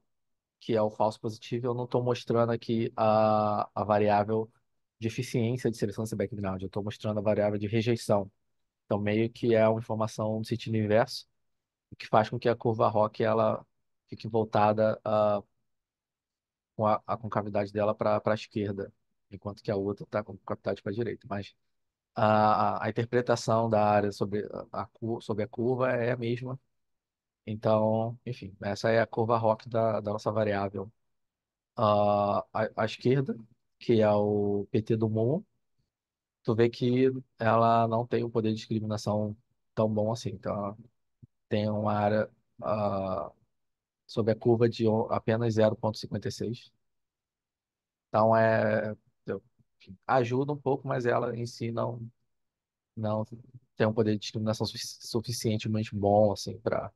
que é o falso positivo, eu não estou mostrando aqui a variável de eficiência de seleção desse background, eu estou mostrando a variável de rejeição. Então, meio que é uma informação do sentido inverso, o que faz com que a curva ROC ela fique voltada com a concavidade dela para a esquerda, enquanto que a outra está com concavidade para a direita. Mas a interpretação da área sobre a curva é a mesma. Então, enfim, essa é a curva ROC da nossa variável. À esquerda, que é o PT do muon, tu vê que ela não tem o poder de discriminação tão bom assim. Então, ela tem uma área sob a curva de apenas 0,56. Então, enfim, ajuda um pouco, mas ela em si não tem um poder de discriminação suficientemente bom assim para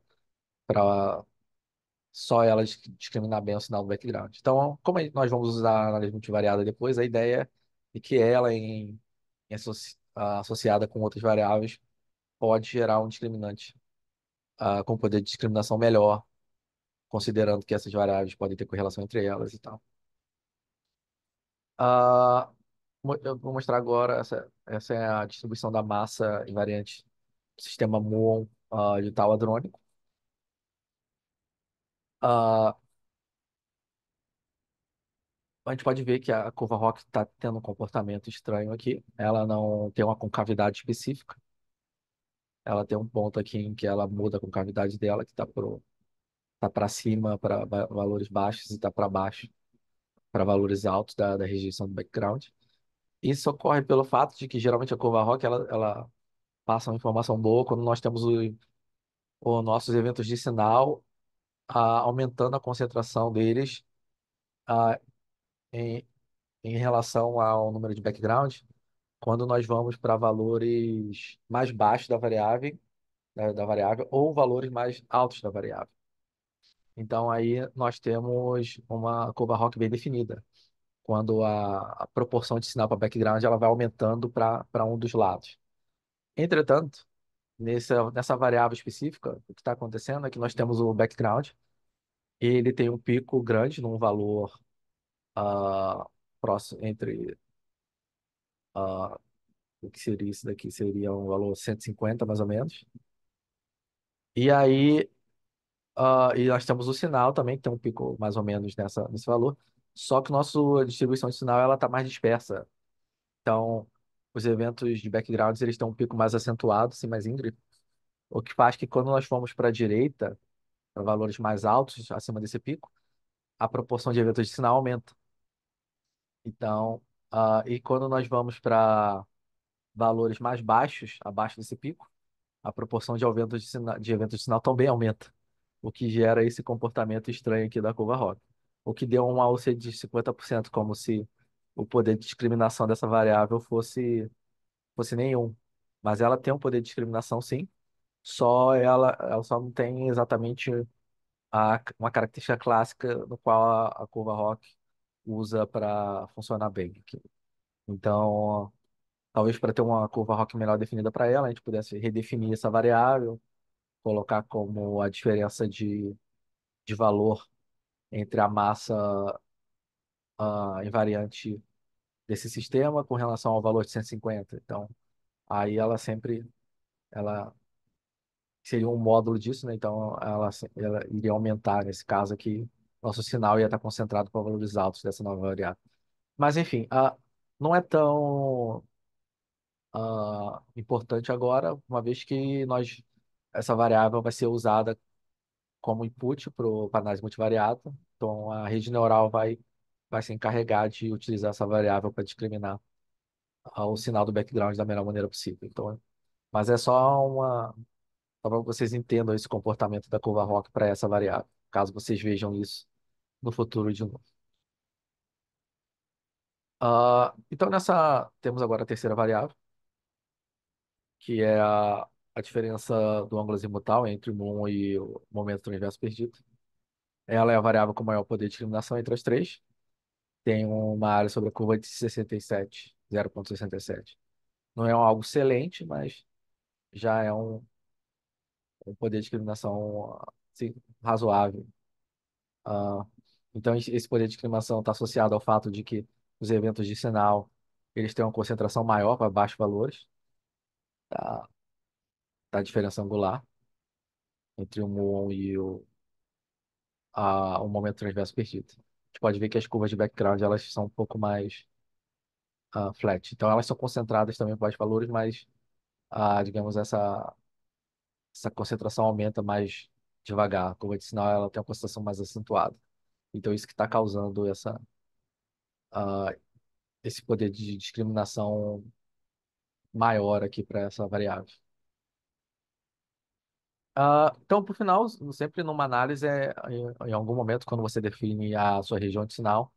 só ela discriminar bem o sinal do background. Então, como nós vamos usar a análise multivariada depois, a ideia é que ela, associada com outras variáveis, pode gerar um discriminante com poder de discriminação melhor, considerando que essas variáveis podem ter correlação entre elas e tal. Ah, eu vou mostrar agora, essa é a distribuição da massa invariante do sistema muon de tal hadrônico. Ah, a gente pode ver que a curva ROC está tendo um comportamento estranho aqui. Ela não tem uma concavidade específica. Ela tem um ponto aqui em que ela muda a concavidade dela, que tá para cima para valores baixos e está para baixo para valores altos da rejeição do background. Isso ocorre pelo fato de que geralmente a curva ROC ela passa uma informação boa quando nós temos os nossos eventos de sinal aumentando a concentração deles ah, em, em relação ao número de background, quando nós vamos para valores mais baixos da variável ou valores mais altos da variável. Então aí nós temos uma curva ROC bem definida, quando a proporção de sinal para background ela vai aumentando para um dos lados. Entretanto, nessa variável específica, o que está acontecendo é que nós temos o background, ele tem um pico grande num valor próximo entre o que seria isso daqui, seria um valor 150 mais ou menos. E aí, e nós temos o sinal também, que tem um pico mais ou menos nesse valor, só que nossa distribuição de sinal ela está mais dispersa. Então, os eventos de backgrounds eles têm um pico mais acentuado, assim, mais íngreme, o que faz que quando nós formos para a direita, para valores mais altos, acima desse pico, a proporção de eventos de sinal aumenta. Então, e quando nós vamos para valores mais baixos, abaixo desse pico, a proporção de eventos de sinal também aumenta, o que gera esse comportamento estranho aqui da curva Rock. O que deu uma OC de 50%, como se o poder de discriminação dessa variável fosse nenhum. Mas ela tem um poder de discriminação, sim, ela só não tem exatamente uma característica clássica no qual a curva Rock usa para funcionar bem aqui. Então, talvez para ter uma curva Rock melhor definida para ela, a gente pudesse redefinir essa variável, colocar como a diferença de valor entre a massa invariante desse sistema com relação ao valor de 150. Então, aí ela seria um módulo disso, né? Então, ela iria aumentar, nesse caso aqui, nosso sinal ia estar concentrado para valores altos dessa nova variável. Mas, enfim, não é tão importante agora, uma vez que essa variável vai ser usada como input para análise multivariada. Então, a rede neural vai se encarregar de utilizar essa variável para discriminar o sinal do background da melhor maneira possível. Então, mas é só para vocês entendam esse comportamento da curva Rock para essa variável, caso vocês vejam isso no futuro de novo. Então, temos agora a terceira variável, que é a diferença do ângulo azimutal entre o muon e o momento transverso perdido. Ela é a variável com maior poder de discriminação entre as três. Tem uma área sobre a curva de 67, 0,67. Não é algo excelente, mas já é um poder de discriminação assim, razoável. Ah, então, esse poder de discriminação está associado ao fato de que os eventos de sinal eles têm uma concentração maior para baixos valores da, da diferença angular entre o muon e o momento transverso perdido. A gente pode ver que as curvas de background elas são um pouco mais flat. Então, elas são concentradas também para baixos valores, mas, digamos, essa concentração aumenta mais devagar. A curva de sinal ela tem uma concentração mais acentuada. Então, isso que está causando ah, esse poder de discriminação maior aqui para essa variável. Então, por final, sempre numa análise, em algum momento, quando você define a sua região de sinal,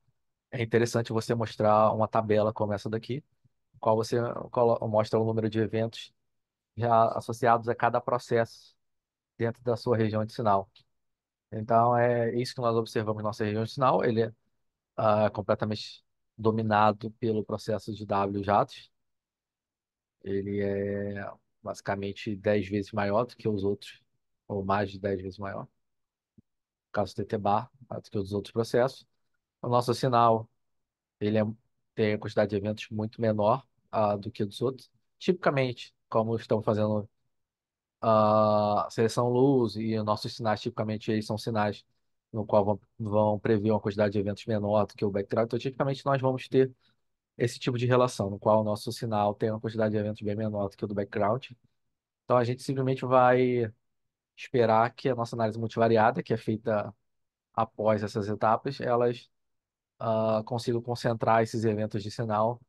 é interessante você mostrar uma tabela como essa daqui, qual você mostra o número de eventos já associados a cada processo dentro da sua região de sinal. Então, é isso que nós observamos na nossa região de sinal. Ele é completamente dominado pelo processo de W jatos. Ele é basicamente 10 vezes maior do que os outros, ou mais de 10 vezes maior, no caso do TT bar, do que os outros processos. O nosso sinal, ele tem a quantidade de eventos muito menor do que dos outros. Tipicamente, como estamos fazendo a seleção luz e os nossos sinais, tipicamente, eles são sinais no qual vão prever uma quantidade de eventos menor do que o background. Então, tipicamente, nós vamos ter esse tipo de relação, no qual o nosso sinal tem uma quantidade de eventos bem menor do que o do background. Então, a gente simplesmente vai esperar que a nossa análise multivariada, que é feita após essas etapas, elas consigam concentrar esses eventos de sinal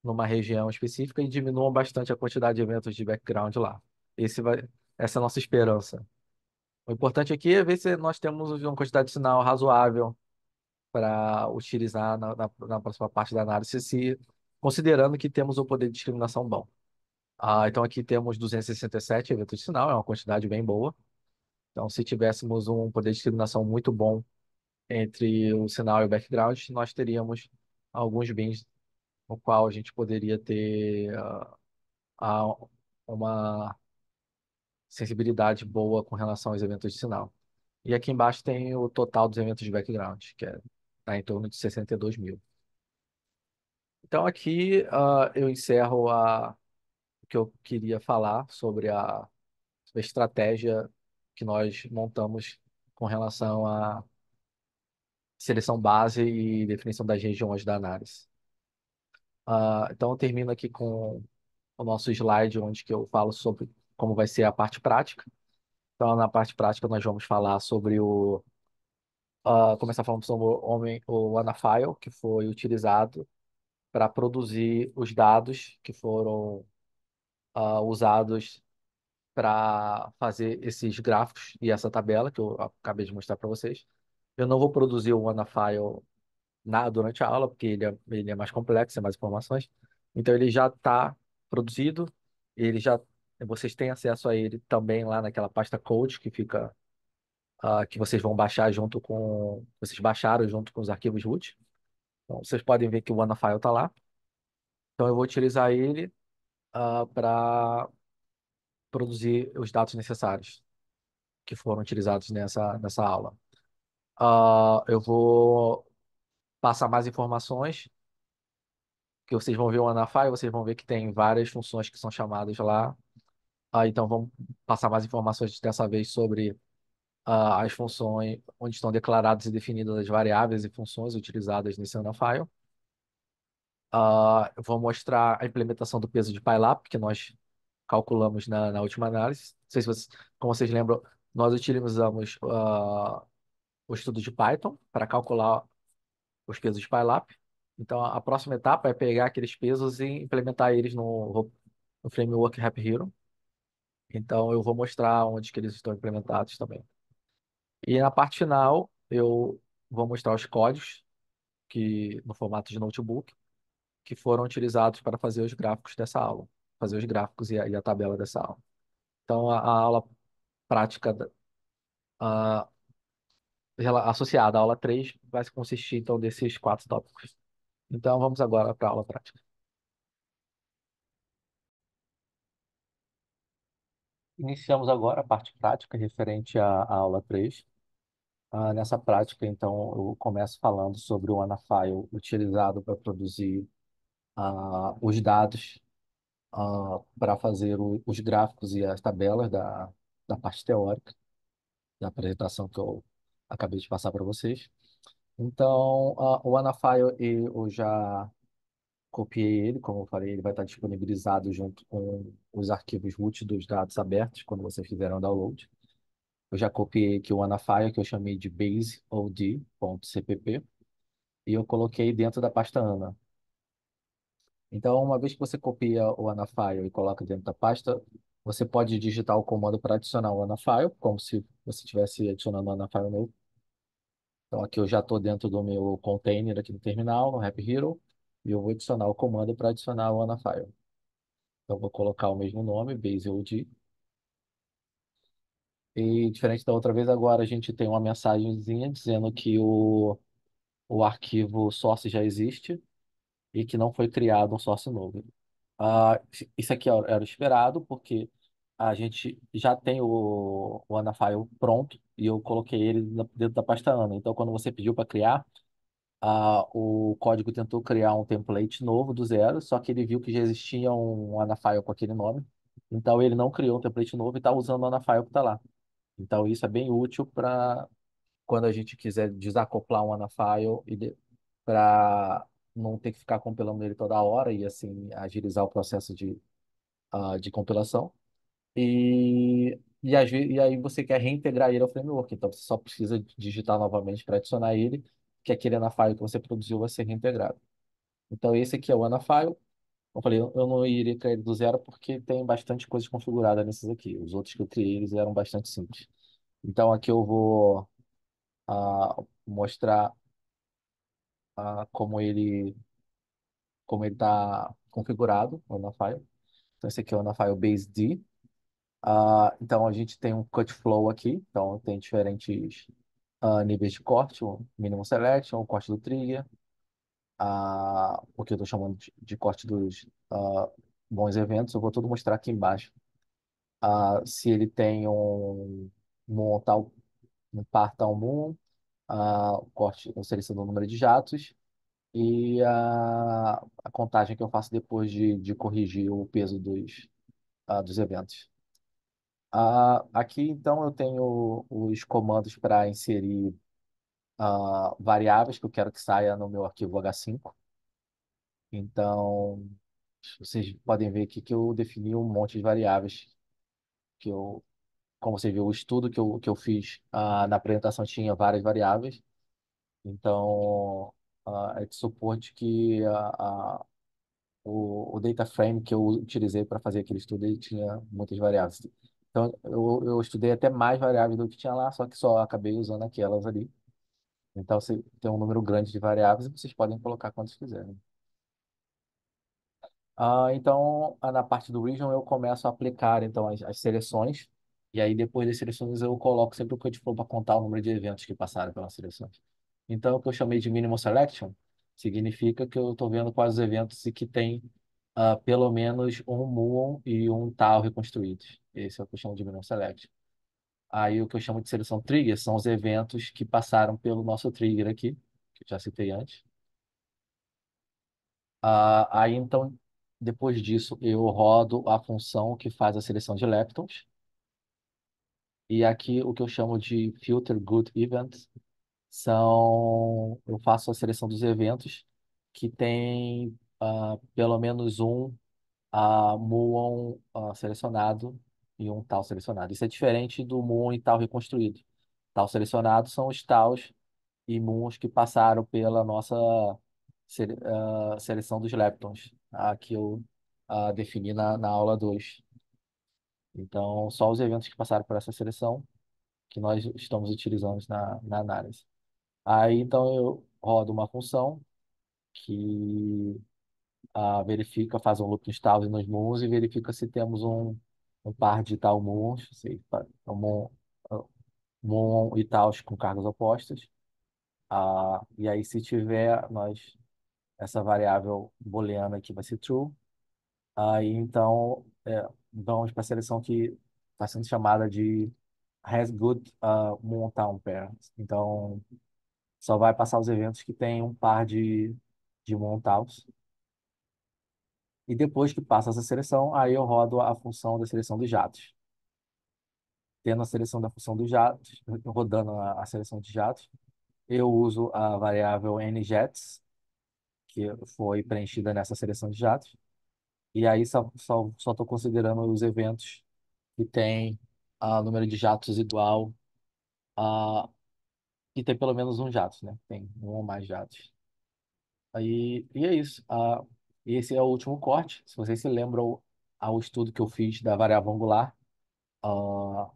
numa região específica e diminuam bastante a quantidade de eventos de background lá. Essa é a nossa esperança. O importante aqui é ver se nós temos uma quantidade de sinal razoável para utilizar na próxima parte da análise, considerando que temos o poder de discriminação bom. Então aqui temos 267 eventos de sinal, é uma quantidade bem boa. Então, se tivéssemos um poder de discriminação muito bom entre o sinal e o background, nós teríamos alguns bins no qual a gente poderia ter ah, uma sensibilidade boa com relação aos eventos de sinal. E aqui embaixo tem o total dos eventos de background, que tá em torno de 62 mil. Então aqui eu encerro o que eu queria falar sobre a estratégia que nós montamos com relação à seleção base e definição das regiões da análise. Então eu termino aqui com o nosso slide onde que eu falo sobre como vai ser a parte prática. Então, na parte prática, nós vamos falar sobre começar falando sobre o Anafile, que foi utilizado para produzir os dados que foram usados para fazer esses gráficos e essa tabela que eu acabei de mostrar para vocês. Eu não vou produzir o WannaFile durante a aula, porque ele é mais complexo, tem mais informações. Então ele já está produzido, ele já vocês têm acesso a ele também lá naquela pasta code que fica que vocês vão baixar vocês baixaram junto com os arquivos root. Então vocês podem ver que o WannaFile está lá. Então eu vou utilizar ele para produzir os dados necessários que foram utilizados nessa aula. Eu vou passar mais informações que vocês vão ver o Anafai, vocês vão ver que tem várias funções que são chamadas lá. Então vamos passar mais informações dessa vez sobre as funções, onde estão declaradas e definidas as variáveis e funções utilizadas nesse Anafile. Eu vou mostrar a implementação do peso de PyLab, que nós calculamos na última análise. Não sei se vocês, como vocês lembram, nós utilizamos o estudo de Python para calcular os pesos de PyLab. Então, a próxima etapa é pegar aqueles pesos e implementar eles no framework Rap Hero. Então, eu vou mostrar onde que eles estão implementados também. E na parte final, eu vou mostrar os códigos no formato de notebook que foram utilizados para fazer os gráficos dessa aula, fazer os gráficos e a tabela dessa aula. Então, a aula prática a- associada à aula 3 vai consistir então desses quatro tópicos. Então, vamos agora para a aula prática. Iniciamos agora a parte prática referente à aula 3. Nessa prática, então, eu começo falando sobre o Anafile utilizado para produzir os dados para fazer os gráficos e as tabelas da parte teórica, da apresentação que eu acabei de passar para vocês. Então, o Anafile eu já copiei ele, como eu falei, ele vai estar disponibilizado junto com os arquivos root dos dados abertos, quando vocês fizerem o download. Eu já copiei aqui o Anafile, que eu chamei de baseod.cpp, e eu coloquei dentro da pasta ANA. Então, uma vez que você copia o Anafile e coloca dentro da pasta, você pode digitar o comando para adicionar o Anafile, como se você estivesse adicionando o Anafile novo. Então, aqui eu já estou dentro do meu container aqui no terminal, no Rap Hero, e eu vou adicionar o comando para adicionar o Anafile. Então, eu vou colocar o mesmo nome, baseod. E diferente da outra vez, agora a gente tem uma mensagenzinha dizendo que o arquivo source já existe e que não foi criado um source novo. Isso aqui era o esperado, porque a gente já tem o Anafile pronto e eu coloquei ele dentro da pasta ANA. Então, quando você pediu para criar, o código tentou criar um template novo do zero, só que ele viu que já existia um Anafile com aquele nome. Então, ele não criou um template novo e está usando o Anafile que está lá. Então, isso é bem útil para quando a gente quiser desacoplar um Anafile e para não ter que ficar compilando ele toda hora e assim agilizar o processo de compilação. E aí você quer reintegrar ele ao framework, então você só precisa digitar novamente para adicionar ele, que aquele Anafile que você produziu vai ser reintegrado. Então esse aqui é o Anafile. Eu falei, eu não iria criar ele do zero porque tem bastante coisa configurada nesses aqui. Os outros que eu criei, eles eram bastante simples. Então aqui eu vou mostrar como ele está configurado, o Anafile. Então esse aqui é o Anafile Base D. Então a gente tem um cut flow aqui, então tem diferentes níveis de corte, o minimum selection, o corte do trigger, o que eu estou chamando de corte dos bons eventos, eu vou tudo mostrar aqui embaixo. Se ele tem um moon tal, um par tal moon, o corte, eu seleciono o número de jatos e a contagem que eu faço depois de corrigir o peso dos eventos. Aqui, então, eu tenho os comandos para inserir variáveis que eu quero que saia no meu arquivo H5. Então, vocês podem ver aqui que eu defini um monte de variáveis como você viu, o estudo que eu fiz na apresentação tinha várias variáveis. Então, é de suporte que o data frame que eu utilizei para fazer aquele estudo ele tinha muitas variáveis. Então, eu estudei até mais variáveis do que tinha lá, só que só acabei usando aquelas ali. Então, você tem um número grande de variáveis e vocês podem colocar quantos quiserem. Então, na parte do region, eu começo a aplicar então as seleções. E aí, depois das seleções, eu coloco sempre o que eu for para contar o número de eventos que passaram pelas seleções. Então, o que eu chamei de minimal selection significa que eu estou vendo quais os eventos e que tem pelo menos um muon e um tal reconstruídos. Esse é o que eu chamo de minimal selection. Aí, o que eu chamo de seleção trigger são os eventos que passaram pelo nosso trigger aqui, que eu já citei antes. Aí, então, depois disso, eu rodo a função que faz a seleção de leptons. E aqui, o que eu chamo de filter good events eu faço a seleção dos eventos que tem pelo menos um muon selecionado e um tal selecionado. Isso é diferente do muon e tal reconstruído. Tal selecionado são os tals e muons que passaram pela nossa seleção dos leptons, que eu defini na aula 2. Então, só os eventos que passaram por essa seleção que nós estamos utilizando na análise. Aí, então, eu rodo uma função que verifica, faz um loop nos tals e nos muons e verifica se temos um par de tal muons, sei, uh, muon e tals com cargas opostas. E aí, se tiver, essa variável booleana aqui vai ser true. Aí, então, vamos para a seleção que está sendo chamada de has good Moontown pair. Então, só vai passar os eventos que tem um par de Moontowns. E depois que passa essa seleção, aí eu rodo a função da seleção dos jatos. Tendo a seleção da função dos jatos, rodando a seleção de jatos, eu uso a variável njets, que foi preenchida nessa seleção de jatos. E aí só estou considerando os eventos que tem número de jatos igual a e tem pelo menos um jato, né? Tem um ou mais jatos. E é isso. Esse é o último corte. Se vocês se lembram ao estudo que eu fiz da variável angular, ah,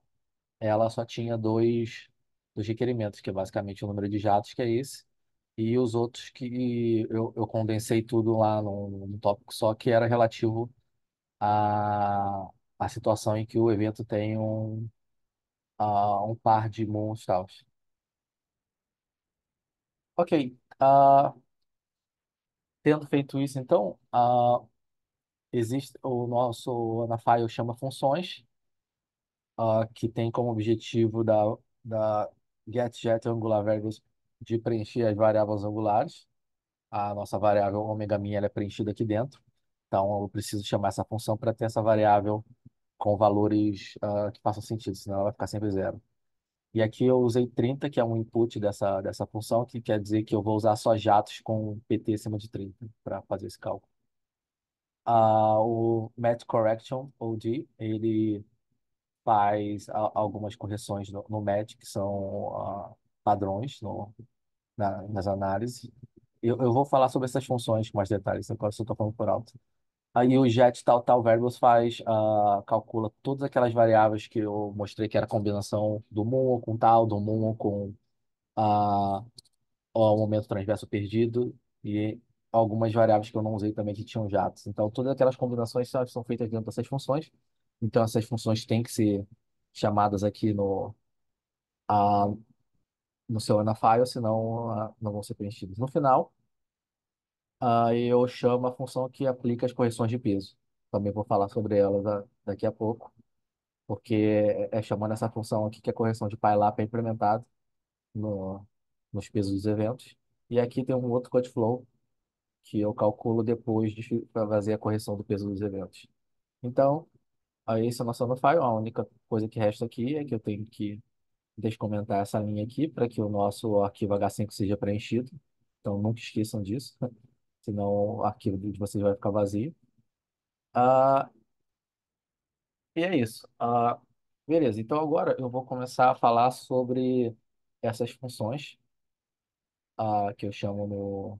ela só tinha dois requerimentos, que é basicamente o número de jatos, que é esse, e os outros que eu condensei tudo lá num tópico só, que era relativo à situação em que o evento tem um par de monstros. Ok. Tendo feito isso, então, existe o nosso Anafile chama funções, que tem como objetivo da GetJet Angular Variables de preencher as variáveis angulares. A nossa variável ômega min ela é preenchida aqui dentro. Então, eu preciso chamar essa função para ter essa variável com valores que façam sentido, senão ela vai ficar sempre zero. E aqui eu usei 30, que é um input dessa função, que quer dizer que eu vou usar só jatos com PT acima de 30 para fazer esse cálculo. O Match Correction, OD, ele faz algumas correções no match, que são padrões nas análises. Eu vou falar sobre essas funções com mais detalhes, agora só estou falando por alto. Aí o jet tal variables calcula todas aquelas variáveis que eu mostrei que era a combinação do muon com tal, do muon com ah, o momento transverso perdido e algumas variáveis que eu não usei também que tinham jatos. Então, todas aquelas combinações são feitas dentro dessas funções. Então, essas funções têm que ser chamadas aqui ah, no seu Anafile, senão não vão ser preenchidas. No final, eu chamo a função que aplica as correções de peso. Também vou falar sobre ela daqui a pouco, porque é chamando essa função aqui que a correção de PyLab é implementada no, nos pesos dos eventos. E aqui tem um outro code flow que eu calculo depois de fazer a correção do peso dos eventos. Então, aí esse é o nosso Anafile. A única coisa que resta aqui é que eu tenho que descomentar essa linha aqui para que o nosso arquivo H5 seja preenchido. Então, nunca esqueçam disso, senão o arquivo de vocês vai ficar vazio. Ah, e é isso. Beleza, então agora eu vou começar a falar sobre essas funções que eu chamo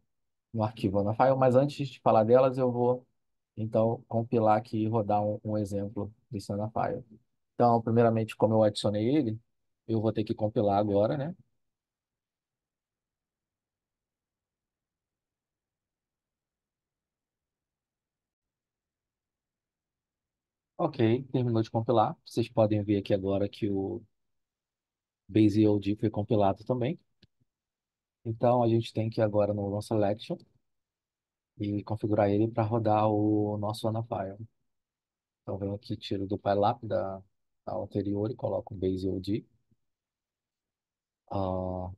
no arquivo Anafile, mas antes de falar delas, eu vou então compilar aqui e rodar um exemplo desse Anafile. Então, primeiramente, como eu adicionei ele, eu vou ter que compilar agora, né? Ok, terminou de compilar. Vocês podem ver aqui agora que o BaseOD foi compilado também. Então, a gente tem que ir agora no Run Selection e configurar ele para rodar o nosso Anapile. Então, venho aqui, tiro do PyLab da anterior e coloco o BaseOD. Ah,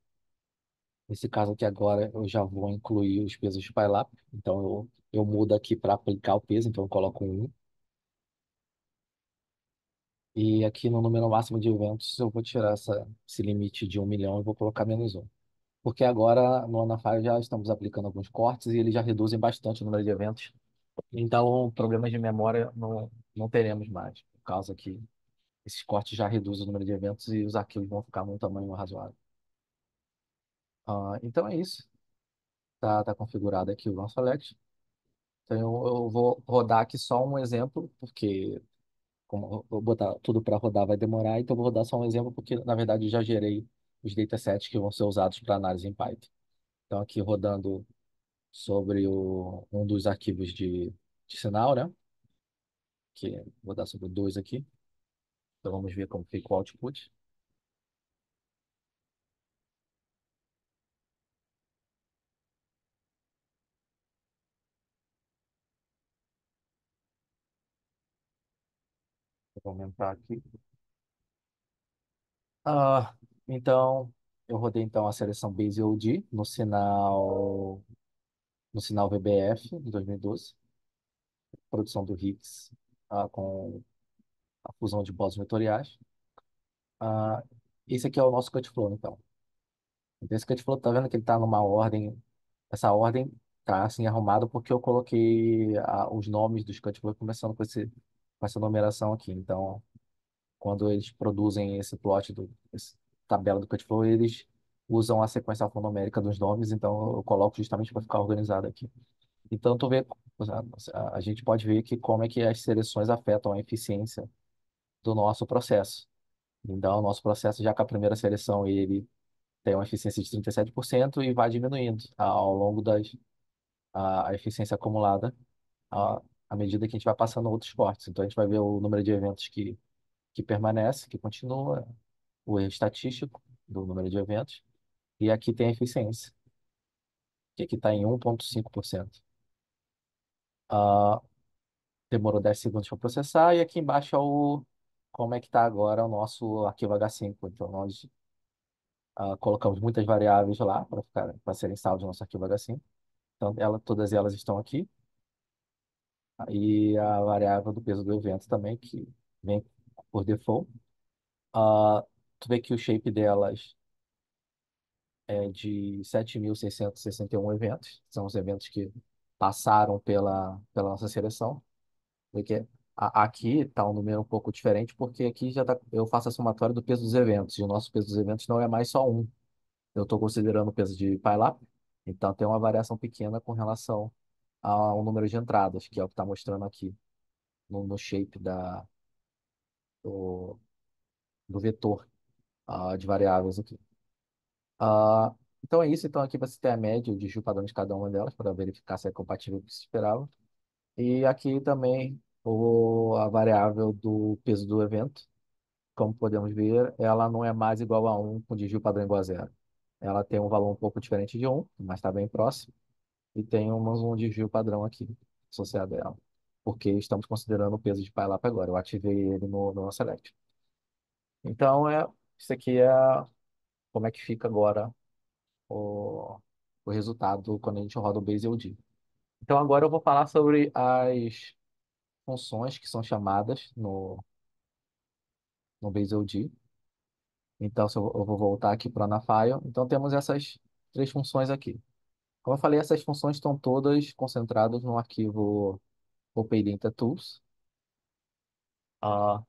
nesse caso aqui agora, eu já vou incluir os pesos de PyLab. Então, eu mudo aqui para aplicar o peso. Então, eu coloco um 1. E aqui no número máximo de eventos, eu vou tirar esse limite de 1 milhão e vou colocar -1. Porque agora no Anafire já estamos aplicando alguns cortes e eles já reduzem bastante o número de eventos. Então, problemas de memória não teremos mais, por causa que esses cortes já reduzem o número de eventos e os arquivos vão ficar num tamanho razoável. Então é isso. Tá configurado aqui o Run Select. Então eu vou rodar aqui só um exemplo, porque como eu vou botar tudo para rodar vai demorar, então eu vou rodar só um exemplo, porque na verdade eu já gerei os datasets que vão ser usados para análise em Python. Então aqui rodando sobre um dos arquivos de sinal, né? Que vou dar sobre o 2 aqui. Então vamos ver como fica o output. Vou aumentar aqui. Ah, então, eu rodei então a seleção Base OD no sinal VBF de 2012, produção do Higgs com a fusão de bósons vetoriais. Ah, esse aqui é o nosso Cutflow, então. Então, esse Cutflow, tá vendo que ele está numa ordem. Essa ordem tá assim arrumada porque eu coloquei os nomes dos Cutflow começando com essa numeração aqui. Então, quando eles produzem esse tabela do Cutflow, eles usam a sequência alfanumérica dos nomes, então eu coloco justamente para ficar organizado aqui. Então, tu vê, a gente pode ver que como é que as seleções afetam a eficiência do nosso processo. Então, o nosso processo, já com a primeira seleção, ele tem uma eficiência de 37% e vai diminuindo ao longo a eficiência acumulada à medida que a gente vai passando outros cortes. Então, a gente vai ver o número de eventos que permanece, que continua, o erro estatístico do número de eventos, e aqui tem a eficiência, que aqui está em 1,5%. Ah, demorou 10 segundos para processar, e aqui embaixo é como é que está agora o nosso arquivo H5. Então, nós colocamos muitas variáveis lá para serem salvas no nosso arquivo H5. Então, todas elas estão aqui, e a variável do peso do evento também, que vem por default. Ah, tu vê que o shape delas é de 7.661 eventos. São os eventos que passaram pela nossa seleção. Porque aqui está um número um pouco diferente, porque aqui eu faço a somatória do peso dos eventos, e o nosso peso dos eventos não é mais só um. Eu estou considerando o peso de PyLab, então tem uma variação pequena com relação ao número de entradas, que é o que está mostrando aqui no shape do, do vetor de variáveis aqui. Ah, então é isso. Então aqui você tem a média, o desvio padrão de cada uma delas para verificar se é compatível com o que se esperava. E aqui também a variável do peso do evento. Como podemos ver, ela não é mais igual a 1 com desvio padrão igual a zero. Ela tem um valor um pouco diferente de 1, mas está bem próximo. E tem um desvio padrão aqui associado a ela. Porque estamos considerando o peso de PyLab agora. Eu ativei ele no Select. Então, isso aqui é como é que fica agora o, o resultado quando a gente roda o BaseLD. Então agora eu vou falar sobre as funções que são chamadas no BaseLD. Então se eu vou voltar aqui para o Anafile. Então temos essas três funções aqui. Como eu falei, essas funções estão todas concentradas no arquivo OpenDataTools. Ah,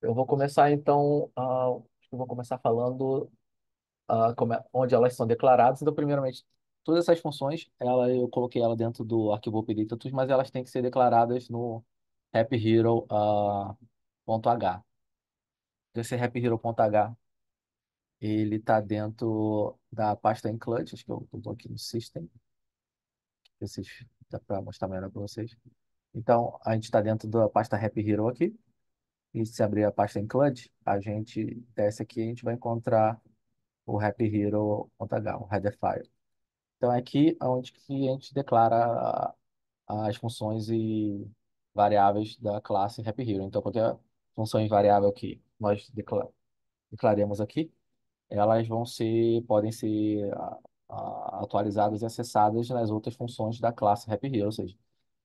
eu vou começar então, acho que eu vou começar falando onde elas são declaradas. Então, primeiramente, todas essas funções, eu coloquei ela dentro do arquivo OpenDataTools, mas elas têm que ser declaradas no app.hero.h. esse Happy Hero.h, ele está dentro da pasta include, acho que eu estou aqui no System, esses, dá para mostrar melhor para vocês. Então, a gente está dentro da pasta Happy Hero aqui, e se abrir a pasta include, a gente desce aqui e a gente vai encontrar o Happy Hero.h, o header file. Então, é aqui onde que a gente declara as funções e variáveis da classe Happy Hero. Então, qualquer função e variável que nós declaremos aqui, elas podem ser atualizadas e acessadas nas outras funções da classe Happy Hero, ou seja,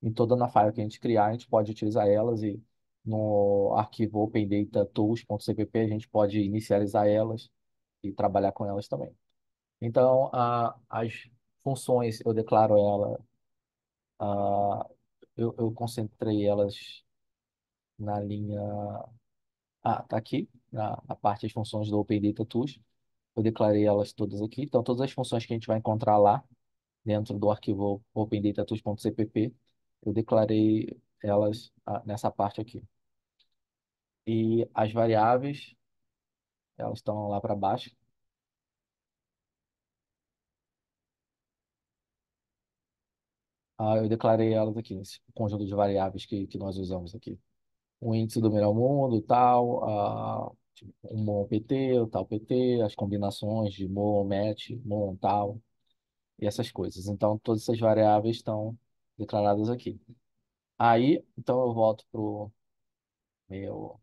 em toda na file que a gente criar, a gente pode utilizar elas e no arquivo opendatatools.cpp a gente pode inicializar elas e trabalhar com elas também. Então, as funções, eu declaro ela, ah, eu concentrei elas na linha. Ah, tá aqui, na parte das funções do Open Data Tools. Eu declarei elas todas aqui. Então, todas as funções que a gente vai encontrar lá, dentro do arquivo opendatatools.cpp, eu declarei elas nessa parte aqui. E as variáveis, elas estão lá para baixo. Eu declarei elas aqui, nesse conjunto de variáveis que nós usamos aqui. O índice do melhor mundo, tal, tipo, um bom PT, o tal PT, as combinações de mon, match, mon, tal, e essas coisas. Então, todas essas variáveis estão declaradas aqui. Aí, então, eu volto para o meu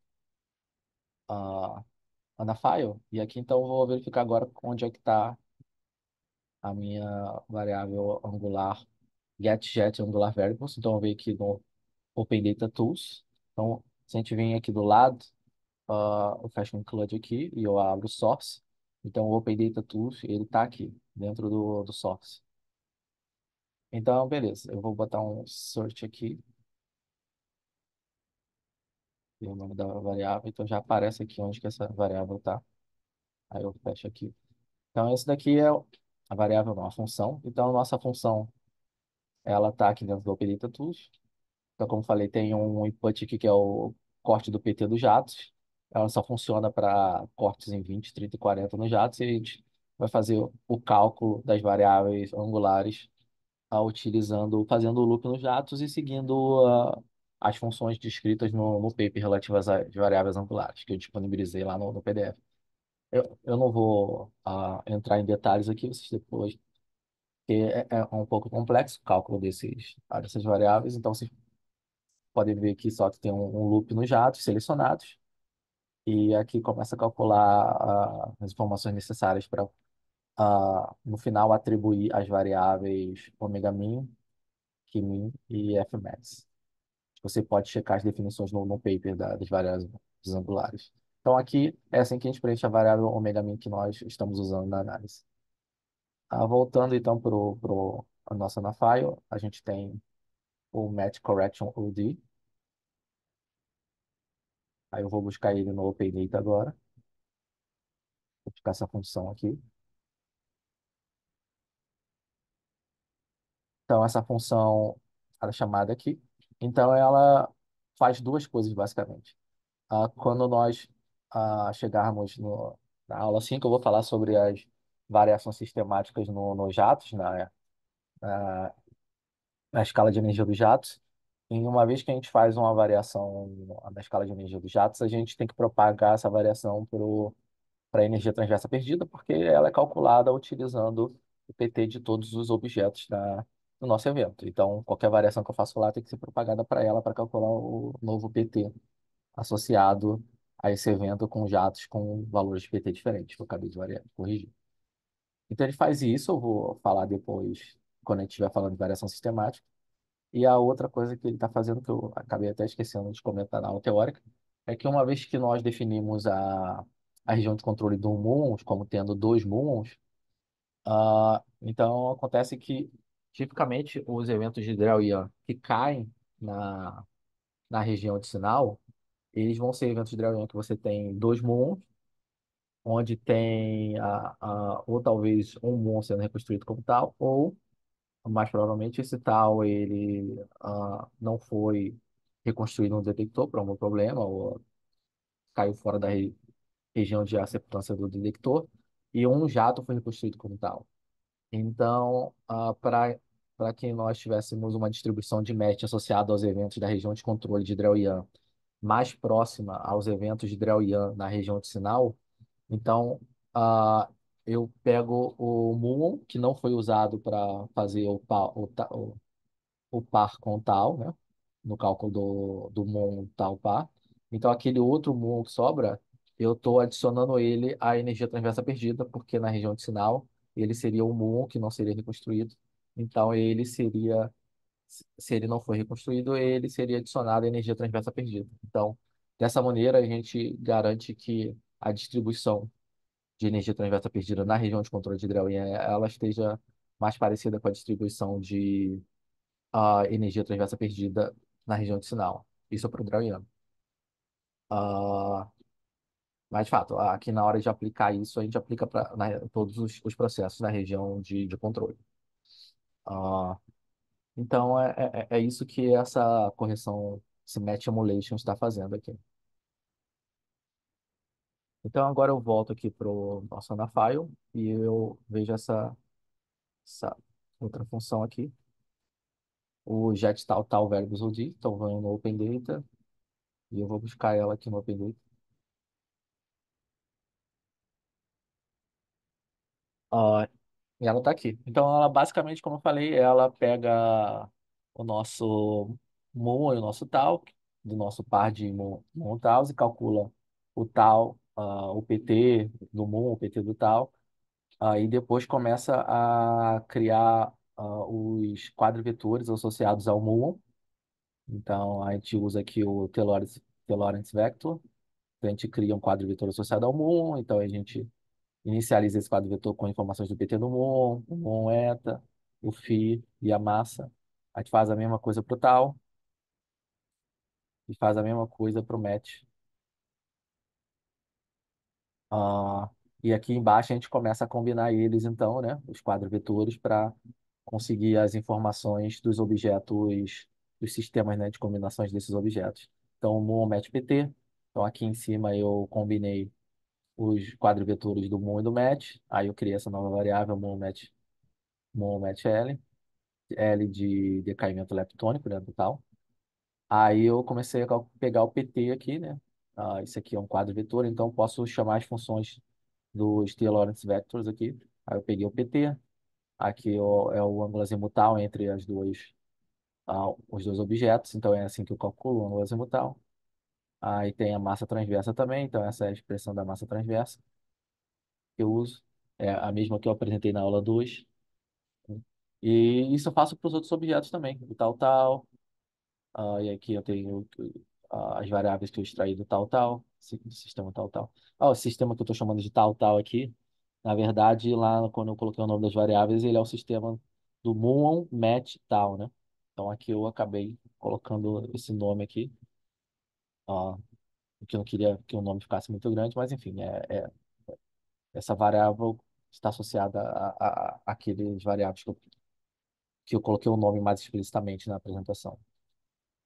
Anafile, e aqui, então, eu vou verificar agora onde é que está a minha variável angular, getJet angular variables. Então, eu venho aqui no Open Data Tools. Então, se a gente vir aqui do lado, eu fecho um include aqui e eu abro o source. Então, o Open Data Tools, ele está aqui, dentro do source. Então, beleza, eu vou botar um search aqui, e o nome da variável, então já aparece aqui onde que essa variável está. Aí eu fecho aqui. Então, esse daqui é a variável, não, a função. Então, a nossa função, ela está aqui dentro do Open Data Tools. Então, como falei, tem um input aqui que é o corte do PT dos jatos. Ela só funciona para cortes em 20, 30 e 40 nos jatos. E a gente vai fazer o cálculo das variáveis angulares fazendo o loop nos jatos e seguindo as funções descritas no paper relativas às variáveis angulares, que eu disponibilizei lá no PDF. Eu não vou entrar em detalhes aqui, vocês depois, porque é um pouco complexo o cálculo dessas variáveis, então vocês podem ver aqui só que tem um loop nos jatos selecionados, e aqui começa a calcular as informações necessárias para, no final, atribuir as variáveis ômega min, Kmin e Fmax. Você pode checar as definições no paper das variáveis angulares. Então, aqui é assim que a gente preenche a variável ômega min que nós estamos usando na análise. Voltando então para a nossa na file, a gente tem o Match Correction OD. Aí eu vou buscar ele no OpenData agora. Vou buscar essa função aqui. Então, essa função, ela é chamada aqui. Então, ela faz duas coisas, basicamente. Quando nós chegarmos na aula 5, eu vou falar sobre as variações sistemáticas nos jatos, na, na escala de energia dos jatos. E uma vez que a gente faz uma variação na escala de energia dos jatos, a gente tem que propagar essa variação para a energia transversa perdida, porque ela é calculada utilizando o PT de todos os objetos do nosso evento. Então, qualquer variação que eu faço lá tem que ser propagada para ela para calcular o novo PT associado a esse evento com jatos com valores de PT diferentes, que eu acabei de corrigir. Então, ele faz isso, eu vou falar depois, quando a gente estiver falando de variação sistemática. E a outra coisa que ele está fazendo, que eu acabei até esquecendo de comentar na aula teórica, é que uma vez que nós definimos a região de controle do muons como tendo dois muons, então acontece que, tipicamente, os eventos de Drell-Yan que caem na região de sinal, eles vão ser eventos de Drell-Yan que você tem dois muons, onde tem ou talvez um muon sendo reconstruído como tal, ou mais provavelmente esse tal ele não foi reconstruído no detector por algum problema ou caiu fora da rede. região de aceptância do detector, e um jato foi reconstruído como tal. Então, para que nós tivéssemos uma distribuição de match associada aos eventos da região de controle de Drell-Yan mais próxima aos eventos de Drell-Yan na região de sinal, então eu pego o muon, que não foi usado para fazer o par com tal, né? No cálculo do muon tal par. Então, aquele outro muon que sobra, eu estou adicionando ele à energia transversa perdida, porque na região de sinal ele seria o muon que não seria reconstruído. Então, ele seria, se ele não for reconstruído, ele seria adicionado à energia transversa perdida. Então, dessa maneira, a gente garante que a distribuição de energia transversa perdida na região de controle de Drell-Yan ela esteja mais parecida com a distribuição de energia transversa perdida na região de sinal. Isso é para o Drell-Yan. Ah, mas, de fato, aqui na hora de aplicar isso, a gente aplica para todos os processos na região de controle. Ah, então, é isso que essa correção, esse match emulation está fazendo aqui. Então, agora eu volto aqui para o nosso Anafile e eu vejo essa outra função aqui. O get tal verbos od, então vou no Open Data e eu vou buscar ela aqui no Open Data. Ah, e ela está aqui. Então, ela basicamente, como eu falei, ela pega o nosso mu e o nosso tal, do nosso par de mu tals, e calcula o tal, o PT do mu, o PT do tal. Aí depois começa a criar os quadrivetores associados ao mu. Então, a gente usa aqui o T-Lawrence Vector. Então, a gente cria um quadrivetor associado ao mu. Então, a gente inicializa esse quadro vetor com informações do PT no MON, o MON eta, o φ e a massa. A gente faz a mesma coisa para o tal e faz a mesma coisa para o match. Ah, e aqui embaixo a gente começa a combinar eles, então, né, os quadros vetores, para conseguir as informações dos objetos, dos sistemas, né, de combinações desses objetos. Então, o MON match PT. Então, aqui em cima eu combinei os quadrivetores do MON e do match. Aí eu criei essa nova variável, MON match L. L de decaimento leptônico, né, do tal. Aí eu comecei a pegar o PT aqui, né? Isso aqui é um quadro vetor, então eu posso chamar as funções dos T-Lawrence vectors aqui. Aí eu peguei o PT, aqui é o ângulo azimutal entre os dois objetos, então é assim que eu calculo o ângulo azimutal. Aí tem a massa transversa também, então essa é a expressão da massa transversa que eu uso. É a mesma que eu apresentei na aula 2. E isso eu faço para os outros objetos também, o tal, tal. E aqui eu tenho as variáveis que eu extraí do tal, tal, do sistema tal, tal. O sistema que eu estou chamando de tal, tal aqui, na verdade, lá quando eu coloquei o nome das variáveis, ele é o sistema do muon match tal, né? Então aqui eu acabei colocando esse nome aqui, ó, porque eu não queria que o nome ficasse muito grande, mas enfim, essa variável está associada àqueles variáveis que eu coloquei o nome mais explicitamente na apresentação.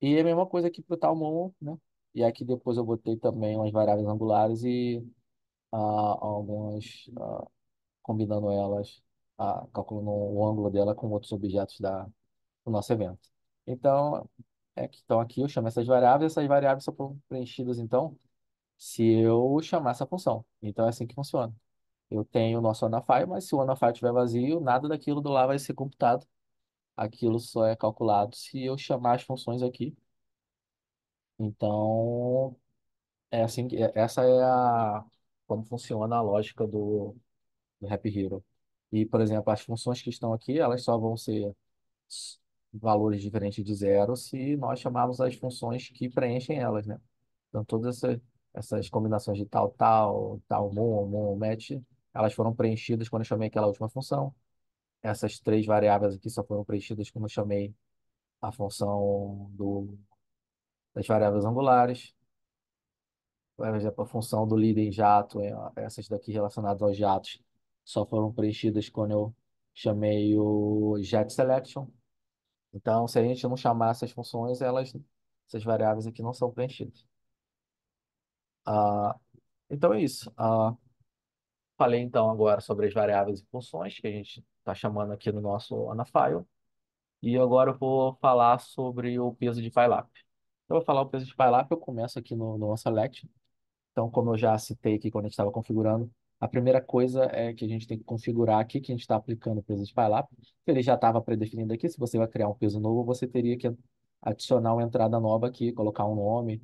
E é a mesma coisa aqui para o Talmon, né? E aqui depois eu botei também umas variáveis angulares e algumas, combinando elas, calculando o ângulo dela com outros objetos do nosso evento. Então, então aqui eu chamo essas variáveis são preenchidas, então, se eu chamar essa função. Então é assim que funciona. Eu tenho o nosso Anafile, mas se o Anafile estiver vazio, nada daquilo do lá vai ser computado. Aquilo só é calculado se eu chamar as funções aqui. Então, essa é como funciona a lógica do Happy Hero. E, por exemplo, as funções que estão aqui, elas só vão ser s- valores diferentes de zero se nós chamarmos as funções que preenchem elas, né? Então, essas combinações de tal, tal, tal, mon, match, elas foram preenchidas quando eu chamei aquela última função. Essas três variáveis aqui só foram preenchidas quando eu chamei a função das variáveis angulares. Por exemplo, a função do líder jato, essas daqui relacionadas aos jatos, só foram preenchidas quando eu chamei o jet selection. Então, se a gente não chamar essas funções, essas variáveis aqui não são preenchidas. Ah, Então é isso. Falei então agora sobre as variáveis e funções que a gente está chamando aqui no nosso Anafile. E agora eu vou falar sobre o peso de PyLab. Eu vou falar o peso de PyLab, eu começo aqui no select. Então, como eu já citei aqui quando a gente estava configurando, a primeira coisa é que a gente tem que configurar aqui que a gente está aplicando o peso de PyLab. Ele já estava predefinido aqui. Se você vai criar um peso novo, você teria que adicionar uma entrada nova aqui, colocar um nome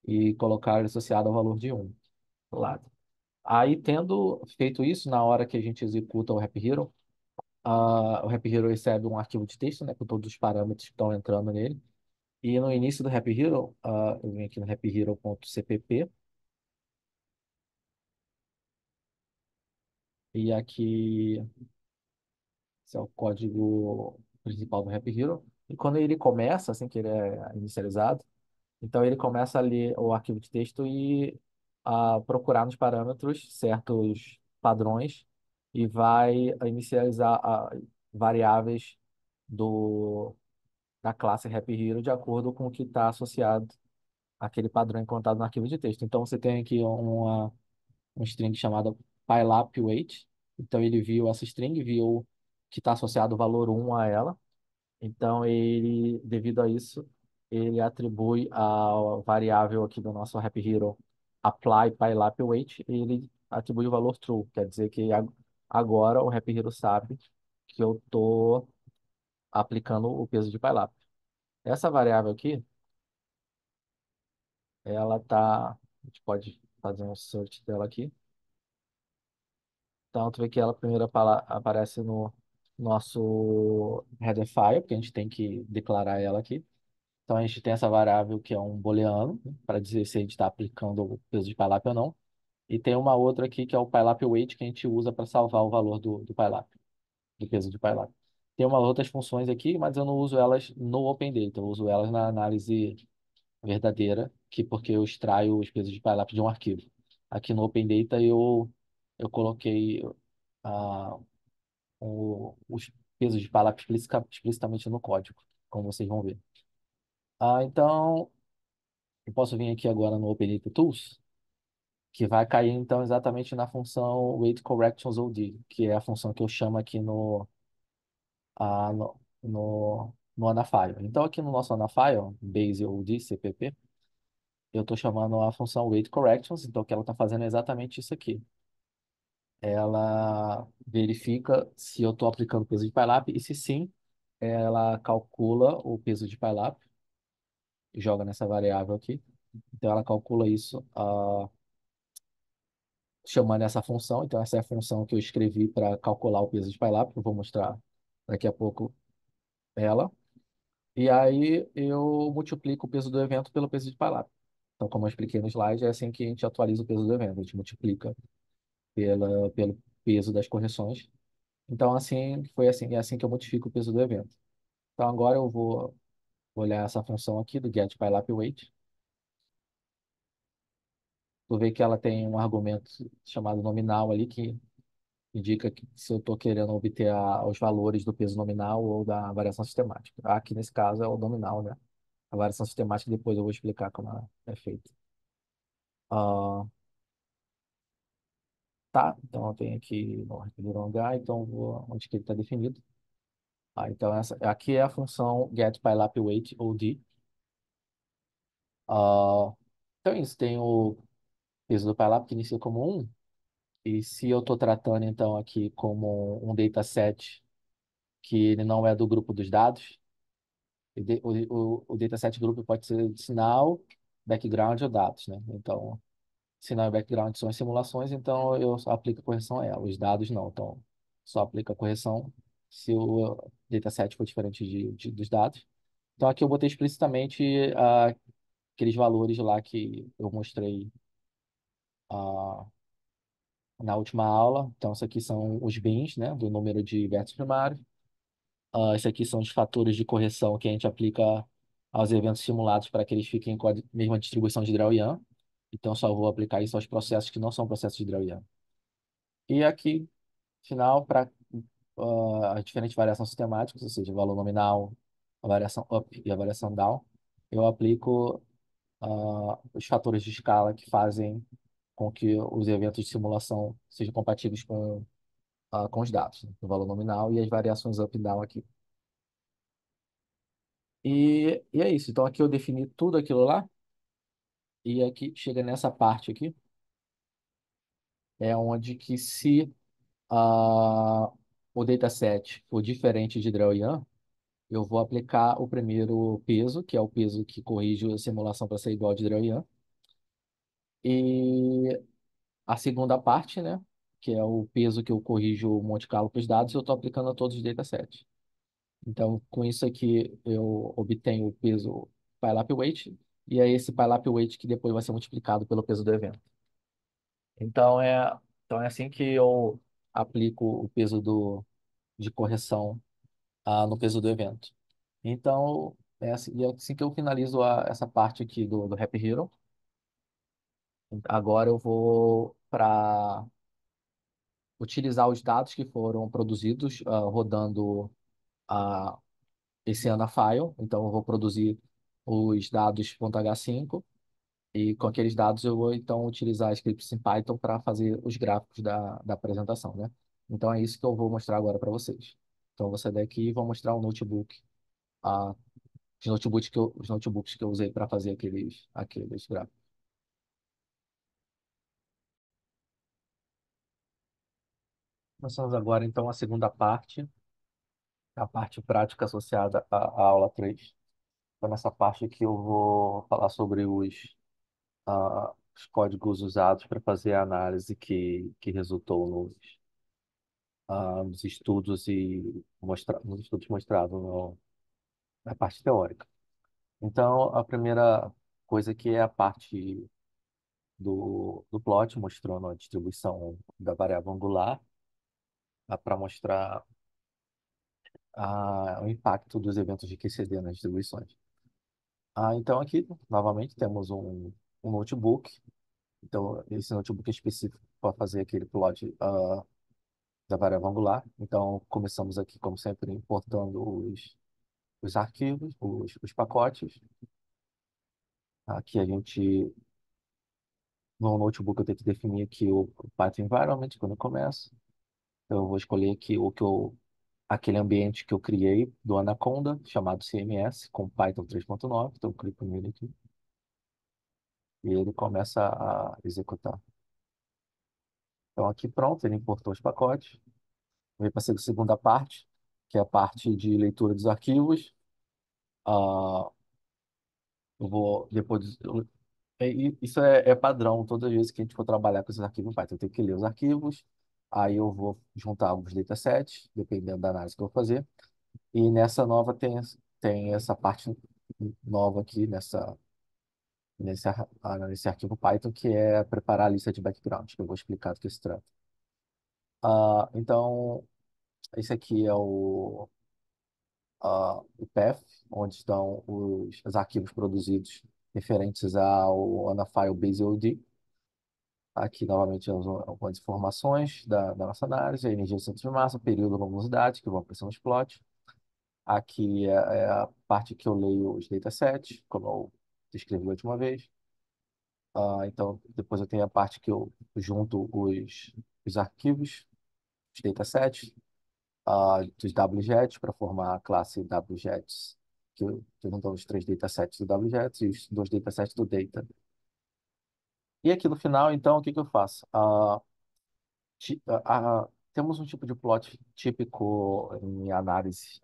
e colocar ele associado ao valor de 1 do lado. Aí, tendo feito isso, na hora que a gente executa o Happy Hero, o Happy Hero recebe um arquivo de texto, né, com todos os parâmetros que estão entrando nele. E no início do Happy Hero, eu vim aqui no happyhero.cpp e aqui esse é o código principal do Happy Hero. E quando ele começa, assim que ele é inicializado, então ele começa a ler o arquivo de texto e a procurar nos parâmetros certos padrões e vai inicializar variáveis do, da classe Happy Hero de acordo com o que está associado àquele padrão encontrado no arquivo de texto. Então você tem aqui um string chamado pylapweight. Então ele viu essa string, viu que está associado o valor 1 a ela. Então ele, devido a isso, ele atribui a variável aqui do nosso Happy Hero apply pylapweight, e ele atribui o valor true. Quer dizer que agora o Happy Hero sabe que eu estou aplicando o peso de pylap. Essa variável aqui, ela tá, a gente pode fazer um search dela aqui. Então, tu vê que ela primeiro aparece no nosso header file, porque a gente tem que declarar ela aqui. Então, a gente tem essa variável que é um booleano, né, para dizer se a gente está aplicando o peso de PyLab ou não. E tem uma outra aqui que é o PyLab weight, que a gente usa para salvar o valor do PyLab, do peso de PyLab. Tem umas outras funções aqui, mas eu não uso elas no OpenData, eu uso elas na análise verdadeira, que porque eu extraio os pesos de PyLab de um arquivo. Aqui no OpenData eu coloquei ah, os pesos de PyLab explicitamente no código, como vocês vão ver. Então, eu posso vir aqui agora no OpenData Tools, que vai cair então exatamente na função Weight Corrections OD, que é a função que eu chamo aqui no Anafile. Então, aqui no nosso Anafile, base OD, CPP, eu estou chamando a função Weight Corrections, então o que ela está fazendo é exatamente isso aqui. Ela verifica se eu estou aplicando o peso de PyLab e se sim, ela calcula o peso de PyLab e joga nessa variável aqui. Então ela calcula isso chamando essa função. Então essa é a função que eu escrevi para calcular o peso de PyLab, que eu vou mostrar daqui a pouco ela. E aí eu multiplico o peso do evento pelo peso de PyLab. Então, como eu expliquei no slide, é assim que a gente atualiza o peso do evento. A gente multiplica pelo peso das correções. Então, assim, foi assim, é assim que eu modifico o peso do evento. Então, agora eu vou olhar essa função aqui do getPyLapWeight. Tu vê que ela tem um argumento chamado nominal ali, que indica que se eu estou querendo obter os valores do peso nominal ou da variação sistemática. Aqui, nesse caso, é o nominal, né? A variação sistemática, depois eu vou explicar como ela é feita. Ah, tá, então eu tenho aqui no arquivo H, então eu vou onde que ele está definido. Então, aqui é a função getPyLapWeight ou D. Então, é isso. Tem o peso do PyLab que inicia como 1. E se eu estou tratando, então, aqui como um dataset que ele não é do grupo dos dados, o dataset grupo pode ser de sinal, background ou dados, né? Então, sinal e background são as simulações, então eu só aplico a correção a ela. Os dados não. Então, só aplica a correção se o dataset for diferente dos dados. Então, aqui eu botei explicitamente aqueles valores lá que eu mostrei ah, na última aula. Então, isso aqui são os bins, né, do número de vértices primários. Isso aqui são os fatores de correção que a gente aplica aos eventos simulados para que eles fiquem com a mesma distribuição de Drell-Yan. Então, só vou aplicar isso aos processos que não são processos de Drell-Yan. E aqui, final, para as diferentes variações sistemáticas, ou seja, o valor nominal, a variação up e a variação down, eu aplico os fatores de escala que fazem com que os eventos de simulação sejam compatíveis com os dados, né? O valor nominal e as variações up e down aqui. E é isso. Então aqui eu defini tudo aquilo lá, e aqui chega nessa parte aqui, é onde que se o dataset for diferente de Drell-Yan, eu vou aplicar o primeiro peso, que é o peso que corrige a simulação para ser igual de Drell-Yan, e a segunda parte, né, que é o peso que eu corrijo o Monte Carlo para os dados, eu estou aplicando a todos os datasets. Então, com isso aqui, eu obtenho o peso PyLab weight, e é esse PyLab weight que depois vai ser multiplicado pelo peso do evento. Então, é assim que eu aplico o peso de correção no peso do evento. Então, é assim que eu finalizo essa parte aqui do Rap Hero. Agora eu vou para utilizar os dados que foram produzidos rodando a, esse AnaFile. Então, eu vou produzir os dados .h5 e com aqueles dados eu vou então utilizar scripts em Python para fazer os gráficos da apresentação, né? Então, é isso que eu vou mostrar agora para vocês. Então, eu vou sair daqui e vou mostrar o notebook, a, os notebooks que eu usei para fazer aqueles gráficos. Começamos agora, então, a segunda parte, a parte prática associada à aula 3. Então, nessa parte aqui eu vou falar sobre os códigos usados para fazer a análise que resultou nos estudos nos estudos mostrados na parte teórica. Então, a primeira coisa aqui é a parte do plot, mostrando a distribuição da variável angular, para mostrar o impacto dos eventos de QCD nas distribuições. Então, aqui, novamente, temos um notebook. Então, esse notebook é específico para fazer aquele plot da variável angular. Então, começamos aqui, como sempre, importando os arquivos, os pacotes. Aqui a gente, no notebook, eu tenho que definir aqui o Python Environment quando eu começo. Então, eu vou escolher aqui aquele ambiente que eu criei do Anaconda, chamado CMS, com Python 3.9. Então, eu clico nele aqui e ele começa a executar. Então, aqui pronto, ele importou os pacotes. Vem para a segunda parte, que é a parte de leitura dos arquivos. Ah, eu vou depois. Isso é padrão, todas as vezes que a gente for trabalhar com esses arquivos em Python, eu tenho que ler os arquivos, aí eu vou juntar os datasets, dependendo da análise que eu vou fazer. E nessa nova tem essa parte nova aqui, nesse arquivo Python, que é preparar a lista de background, que eu vou explicar do que se trata. Então, esse aqui é o path, onde estão os arquivos produzidos referentes ao Anafile Base OD. Aqui, novamente, algumas informações da nossa análise, a energia do centro de massa, período, luminosidade, que vão aparecer nos plots. Aqui é a parte que eu leio os datasets, como eu descrevi a última vez. Então, depois eu tenho a parte que eu junto os arquivos, os datasets, dos WJETs para formar a classe WJETs, que juntam os três datasets do WJETs e os dois datasets do data. E aqui no final, então, o que que eu faço? Temos um tipo de plot típico em análise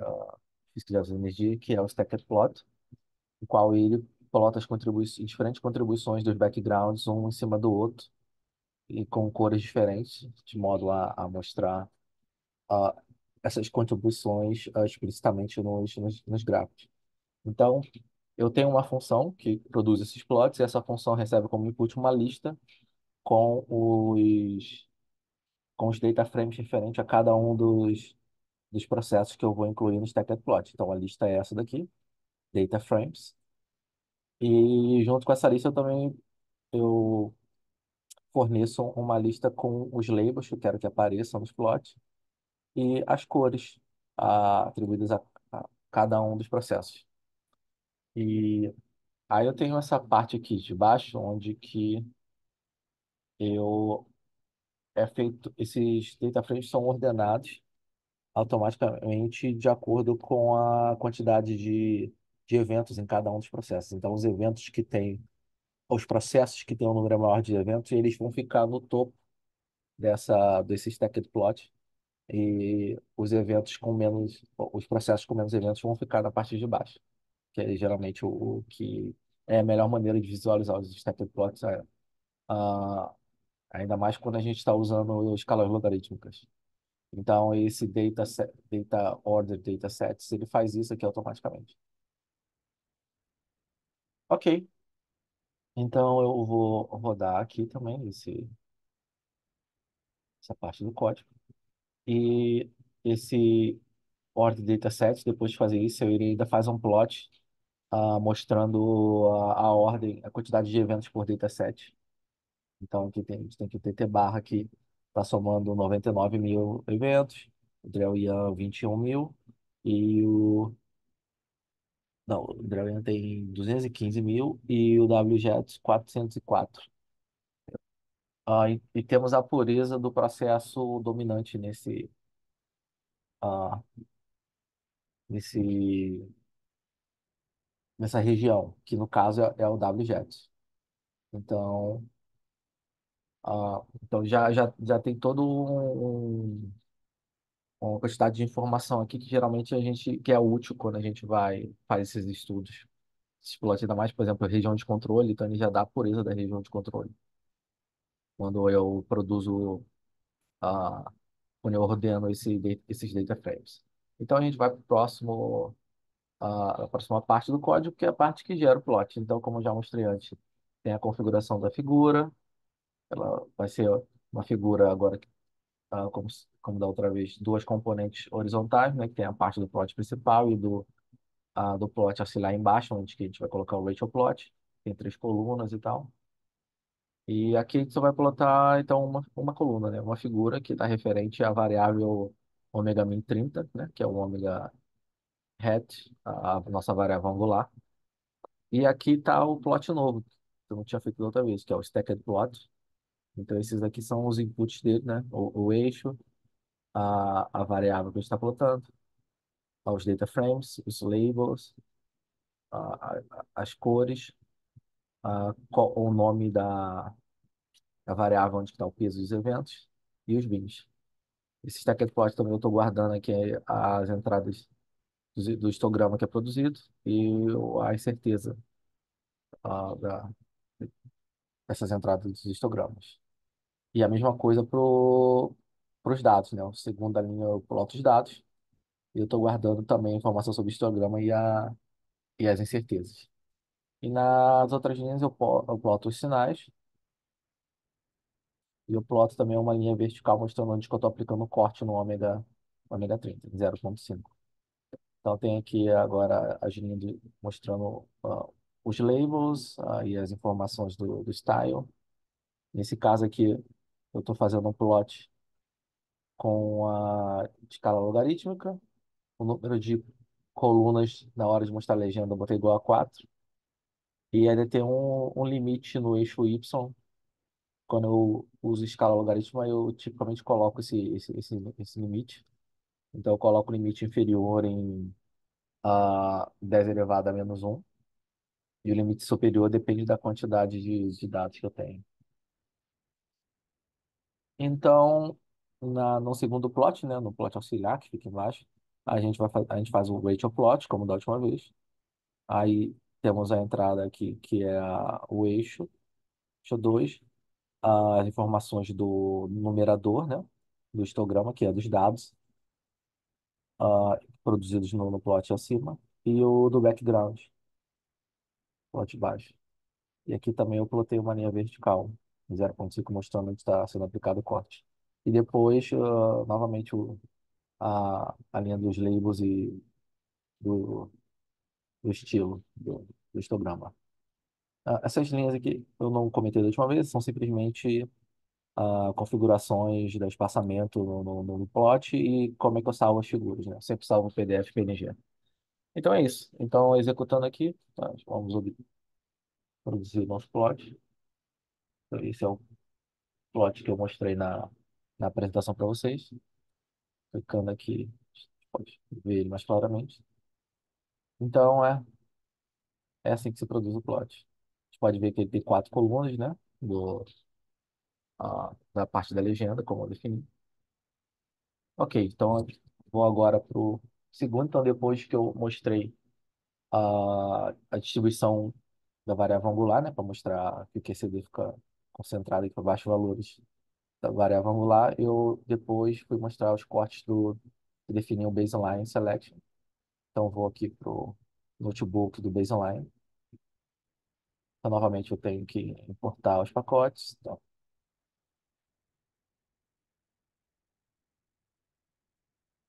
física de energia, que é o stacked plot, o qual ele plota diferentes contribuições dos backgrounds, um em cima do outro, e com cores diferentes, de modo a mostrar ah, essas contribuições explicitamente nos gráficos. Então, eu tenho uma função que produz esses plots, e essa função recebe como input uma lista com os data frames referentes a cada um dos processos que eu vou incluir no stacked plot. Então, a lista é essa daqui, data frames. E junto com essa lista eu forneço uma lista com os labels que eu quero que apareçam nos plots e as cores atribuídas a cada um dos processos. E aí eu tenho essa parte aqui de baixo, onde que eu é feito, esses data frames são ordenados automaticamente de acordo com a quantidade de eventos em cada um dos processos. Então, os processos que têm um número maior de eventos, eles vão ficar no topo desse stacked plot, e os processos com menos eventos vão ficar na parte de baixo, que é geralmente o que é a melhor maneira de visualizar os stacked plots, ah, ainda mais quando a gente está usando escalas logarítmicas. Então, esse data order datasets, ele faz isso aqui automaticamente. Ok, então eu vou rodar aqui também essa parte do código. E esse order dataset, depois de fazer isso, ele ainda faz um plot mostrando a ordem, a quantidade de eventos por dataset. Então, aqui a gente tem que ter barra aqui, está somando 99 mil eventos, o Drell Ian 21 mil, e o não, o Dragon tem 215 mil e o WJET 404. E temos a pureza do processo dominante ah, nesse, nessa região, que no caso é o WJET. Então, então já tem todo uma quantidade de informação aqui que geralmente que é útil quando a gente vai fazer esses estudos. Esses pilotos, ainda mais, por exemplo, a região de controle, então ele já dá a pureza da região de controle. Quando eu produzo ah, quando eu ordeno esses data frames. Então a gente vai para a próxima parte do código, que é a parte que gera o plot. Então, como eu já mostrei antes, tem a configuração da figura, ela vai ser uma figura agora, como da outra vez, duas componentes horizontais, né, que tem a parte do plot principal e do plot auxiliar embaixo, onde que a gente vai colocar o ratio plot, tem três colunas e tal. E aqui a gente só vai plotar, então, uma coluna, né? Uma figura que está referente à variável ômega min 30, né? Que é o ômega hat, a nossa variável angular. E aqui está o plot novo, que eu não tinha feito da outra vez, que é o stacked plot. Então, esses aqui são os inputs dele, né? O eixo, a variável que a gente está plotando, os data frames, os labels, as cores, o nome da variável onde está o peso dos eventos e os bins. Esse stacked plot também eu estou guardando aqui as entradas do histograma que é produzido e a incerteza ah, da, dessas entradas dos histogramas. E a mesma coisa para os dados, né? O segundo da linha eu ploto os dados e eu estou guardando também a informação sobre o histograma e as incertezas. E nas outras linhas eu ploto os sinais e eu ploto também uma linha vertical mostrando onde que eu estou aplicando o corte no ômega 30, 0,5. Então tem aqui agora a linhas mostrando os labels e as informações do style. Nesse caso aqui, eu estou fazendo um plot com a escala logarítmica. O número de colunas na hora de mostrar a legenda eu botei igual a 4. E ainda tem um limite no eixo Y. Quando eu uso escala logarítmica, eu tipicamente coloco esse limite. Então eu coloco o limite inferior em 10 elevado a menos 1. E o limite superior depende da quantidade de dados que eu tenho. Então, no segundo plot, né, no plot auxiliar, que fica embaixo, a gente faz o ratio plot, como da última vez. Aí temos a entrada aqui, que é o eixo 2, as informações do numerador, né, do histograma, que é dos dados produzidos no plot acima, e o do background, plot baixo. E aqui também eu plotei uma linha vertical, 0,5, mostrando onde está sendo aplicado o corte. E depois, novamente, a linha dos labels e do, do estilo do histograma. Essas linhas aqui eu não comentei da última vez, são simplesmente configurações do espaçamento no plot e como é que eu salvo as figuras, né? Eu sempre salvo PDF PNG. Então é isso. Então, executando aqui, vamos produzir o nosso plot. Então, esse é plot que eu mostrei na apresentação para vocês. Clicando aqui, pode ver ele mais claramente. Então, é assim que se produz o plot. A gente pode ver que ele tem quatro colunas, né? Da parte da legenda, como eu defini. Ok, então eu vou agora para o segundo. Então, depois que eu mostrei a distribuição da variável angular, né? Para mostrar que o QCD fica concentrado aqui para baixos valores da variável angular, eu depois fui mostrar os cortes que definem o baseline selection. Então, vou aqui para o notebook do baseline. Então, novamente, eu tenho que importar os pacotes. Então,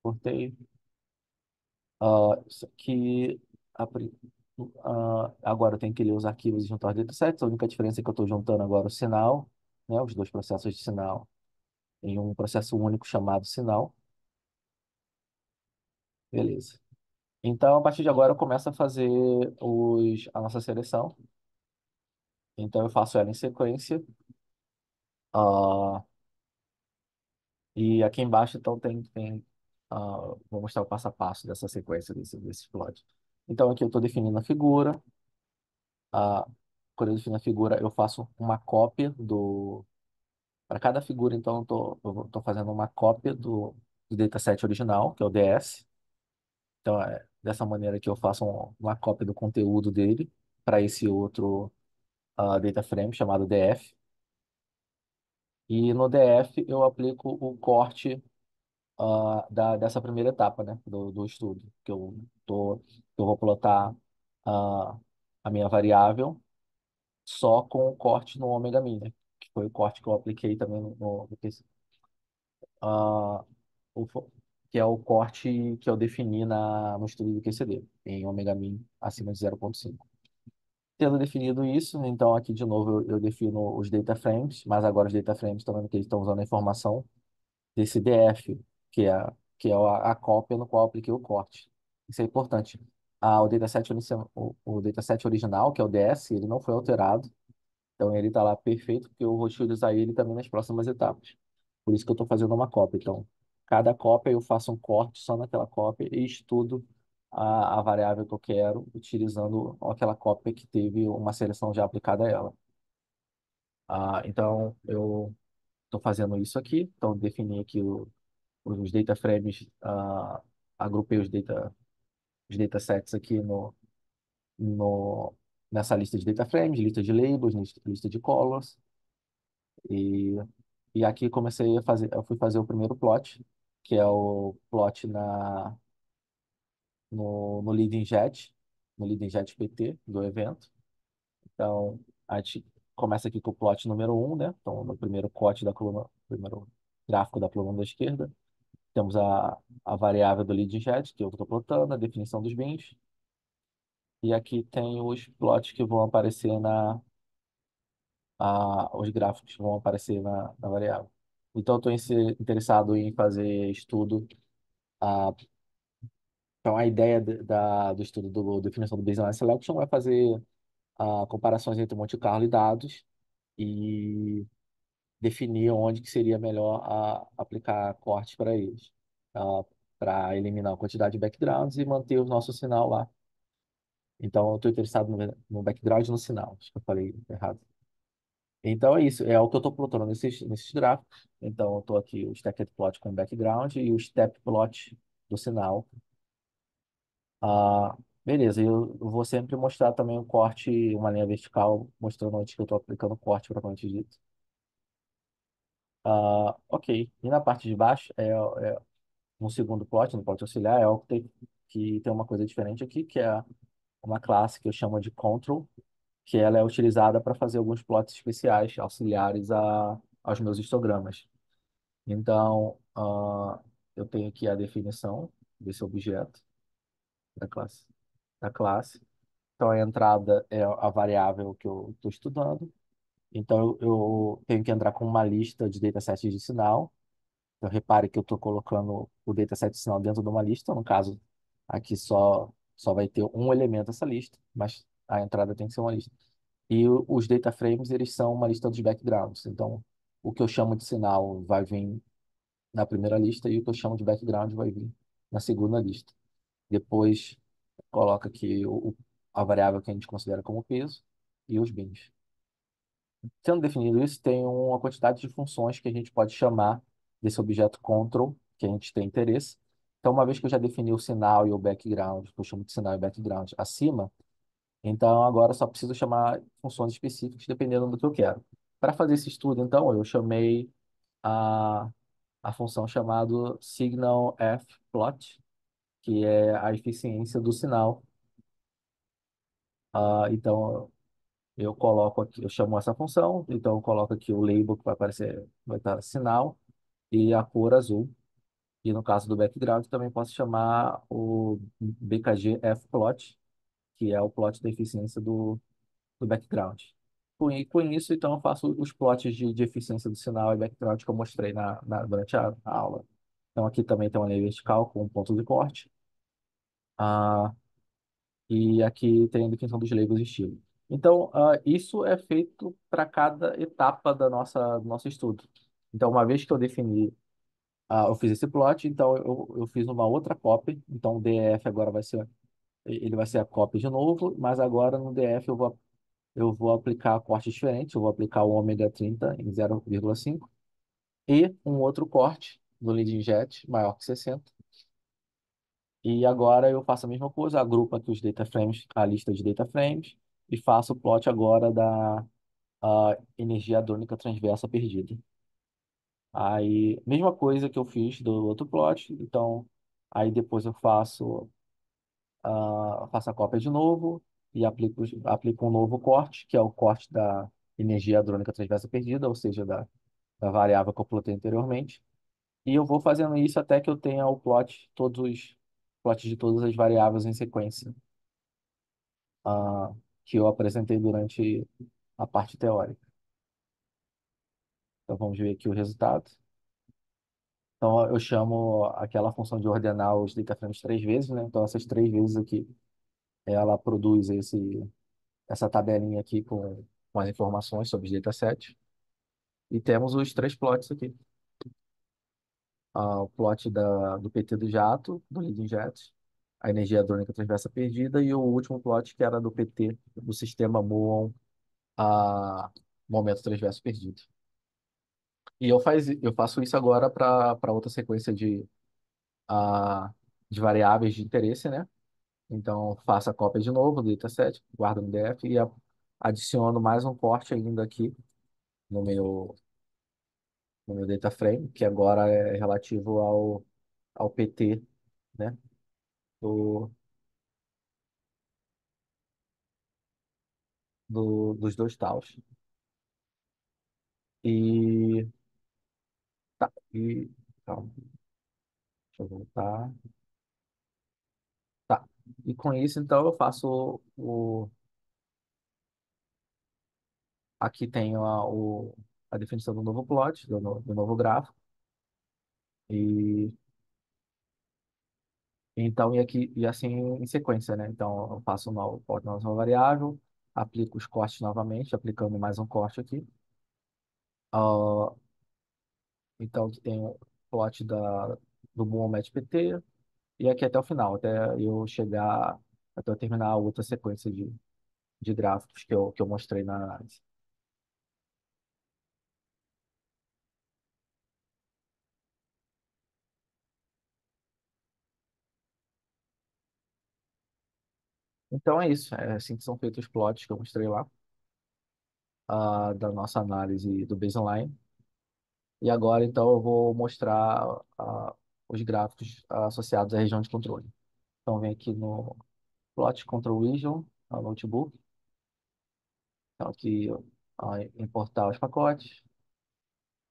importei. Isso aqui, agora eu tenho que ler os arquivos e juntar os datasets. A única diferença é que eu estou juntando agora o sinal, né, os dois processos de sinal, em um processo único chamado sinal. Beleza. Então, a partir de agora, eu começo a fazer a nossa seleção. Então, eu faço ela em sequência. Ah, e aqui embaixo, então, vou mostrar o passo a passo dessa sequência, desse plot. Então, aqui eu estou definindo a figura. Ah, quando eu defino a figura, eu faço uma cópia do... Para cada figura, então, eu tô fazendo uma cópia do dataset original, que é o DS. Então, é dessa maneira que eu faço uma cópia do conteúdo dele para esse outro data frame chamado DF. E no DF eu aplico o corte dessa primeira etapa, né, do estudo, que eu vou plotar ah, a minha variável só com o corte no ômega min, né, que foi o corte que eu apliquei também ah, que é o corte que eu defini no estudo do QCD, em ômega min acima de 0,5. Tendo definido isso, então aqui de novo eu defino os data frames, mas agora os data frames estão vendo que eles estão usando a informação desse DF, que é a cópia no qual eu apliquei o corte. Isso é importante. O dataset original, que é o DS, ele não foi alterado, então ele está lá perfeito, porque eu vou utilizar ele também nas próximas etapas. Por isso que eu estou fazendo uma cópia. Então, cada cópia eu faço um corte só naquela cópia e estudo a variável que eu quero, utilizando aquela cópia que teve uma seleção já aplicada a ela. Então, eu estou fazendo isso aqui. Então, defini aqui os data frames, agrupei os datasets aqui no, nessa lista de data frames, lista de labels, lista de colors. E, e aqui eu fui fazer o primeiro plot, que é o plot no Leading Jet, no Leading Jet PT do evento. Então, a gente começa aqui com o plot número um, né? Então, no primeiro corte da coluna, primeiro gráfico da coluna da esquerda, temos a variável do Leading Jet, que eu estou plotando, a definição dos bins. E aqui tem os plots que vão aparecer os gráficos que vão aparecer na variável. Então, eu estou interessado em fazer estudo. ah, então, a ideia do estudo do definição do Bayesian Selection é fazer comparações entre Monte Carlo e dados e definir onde que seria melhor aplicar cortes para eles, para eliminar a quantidade de backgrounds e manter o nosso sinal lá. Então, eu estou interessado no background e no sinal. Acho que eu falei errado. Então, é isso. É o que eu estou plotando nesses gráficos. Então, eu estou aqui o stacked plot com background e o step plot do sinal. Beleza, eu vou sempre mostrar também o corte, uma linha vertical, mostrando onde que eu estou aplicando o corte propriamente dito. Ok. E na parte de baixo, no segundo plot, no plot auxiliar, é o que tem uma coisa diferente aqui, que é uma classe que eu chamo de control, que ela é utilizada para fazer alguns plots especiais, auxiliares aos meus histogramas. Então, eu tenho aqui a definição desse objeto da classe. Da classe. Então, a entrada é a variável que eu estou estudando. Então, eu tenho que entrar com uma lista de datasets de sinal. Então, repare que eu estou colocando o dataset de sinal dentro de uma lista. No caso, aqui só vai ter um elemento dessa lista, mas a entrada tem que ser uma lista. E os data frames, eles são uma lista dos backgrounds. Então, o que eu chamo de sinal vai vir na primeira lista e o que eu chamo de background vai vir na segunda lista. Depois coloca aqui a variável que a gente considera como peso e os bins. Sendo definido isso, tem uma quantidade de funções que a gente pode chamar desse objeto control que a gente tem interesse. Então, uma vez que eu já defini o sinal e o background, que eu chamo de sinal e background acima, então agora eu só preciso chamar funções específicas dependendo do que eu quero. Para fazer esse estudo, então, eu chamei a, a função chamada signal fplot, que é a eficiência do sinal. Então, eu coloco aqui, eu chamo essa função, então eu coloco aqui o label que vai aparecer, vai estar sinal e a cor azul. E no caso do background, também posso chamar o BKG fplot, que é o plot da eficiência do background. Com isso, então, eu faço os plots de eficiência do sinal e background que eu mostrei durante a aula. Então, aqui também tem uma linha vertical com um ponto de corte. Ah, e aqui tem a definição dos labels e estilo. Então, isso é feito para cada etapa do nosso estudo. Então, uma vez que eu defini, eu fiz esse plot, então eu fiz uma outra copy. Então, o DF agora ele vai ser a copy de novo, mas agora no DF eu vou aplicar cortes diferentes. Eu vou aplicar o ômega 30 em 0,5 e um outro corte do lead inject maior que 60. E agora eu faço a mesma coisa, agrupo aqui os data frames, a lista de data frames, e faço o plot agora da energia hadrônica transversa perdida. Aí, mesma coisa que eu fiz do outro plot, então, aí depois eu faço a cópia de novo e aplico um novo corte, que é o corte da energia hadrônica transversa perdida, ou seja, da variável que eu plotei anteriormente. E eu vou fazendo isso até que eu tenha o plot, todos os plots de todas as variáveis em sequência, que eu apresentei durante a parte teórica. Então vamos ver aqui o resultado. Então eu chamo aquela função de ordenar os dataframes 3 vezes, né? Então essas 3 vezes aqui, ela produz essa tabelinha aqui com as informações sobre os datasets. E temos os 3 plots aqui. O plot do PT do jato, do lead injet, a energia hadrônica transversa perdida, e o último plot que era do PT, do sistema Muon, a momento transverso perdido. E eu faço isso agora para outra sequência a, de variáveis de interesse, né? Então, faço a cópia de novo do dataset, guardo no DF e adiciono mais um corte ainda aqui no meu, no meu data frame, que agora é relativo ao PT, né? Do, dos dois taus. E, tá, calma, deixa eu voltar. Tá. E com isso, então, eu faço aqui tenho a definição do novo plot, do novo gráfico. E então, e assim em sequência, né? Então, eu faço uma nova variável, aplico os cortes novamente, aplicando mais um corte aqui. Ah, então, aqui tem o plot do Muhammad PT, e aqui até o final, até eu terminar a outra sequência de gráficos que eu mostrei na análise. Então, é isso. É assim que são feitos os plots que eu mostrei lá, da nossa análise do baseline. E agora, então, eu vou mostrar os gráficos associados à região de controle. Então, vem aqui no Plot Control Region, no notebook. Então, aqui, importar os pacotes.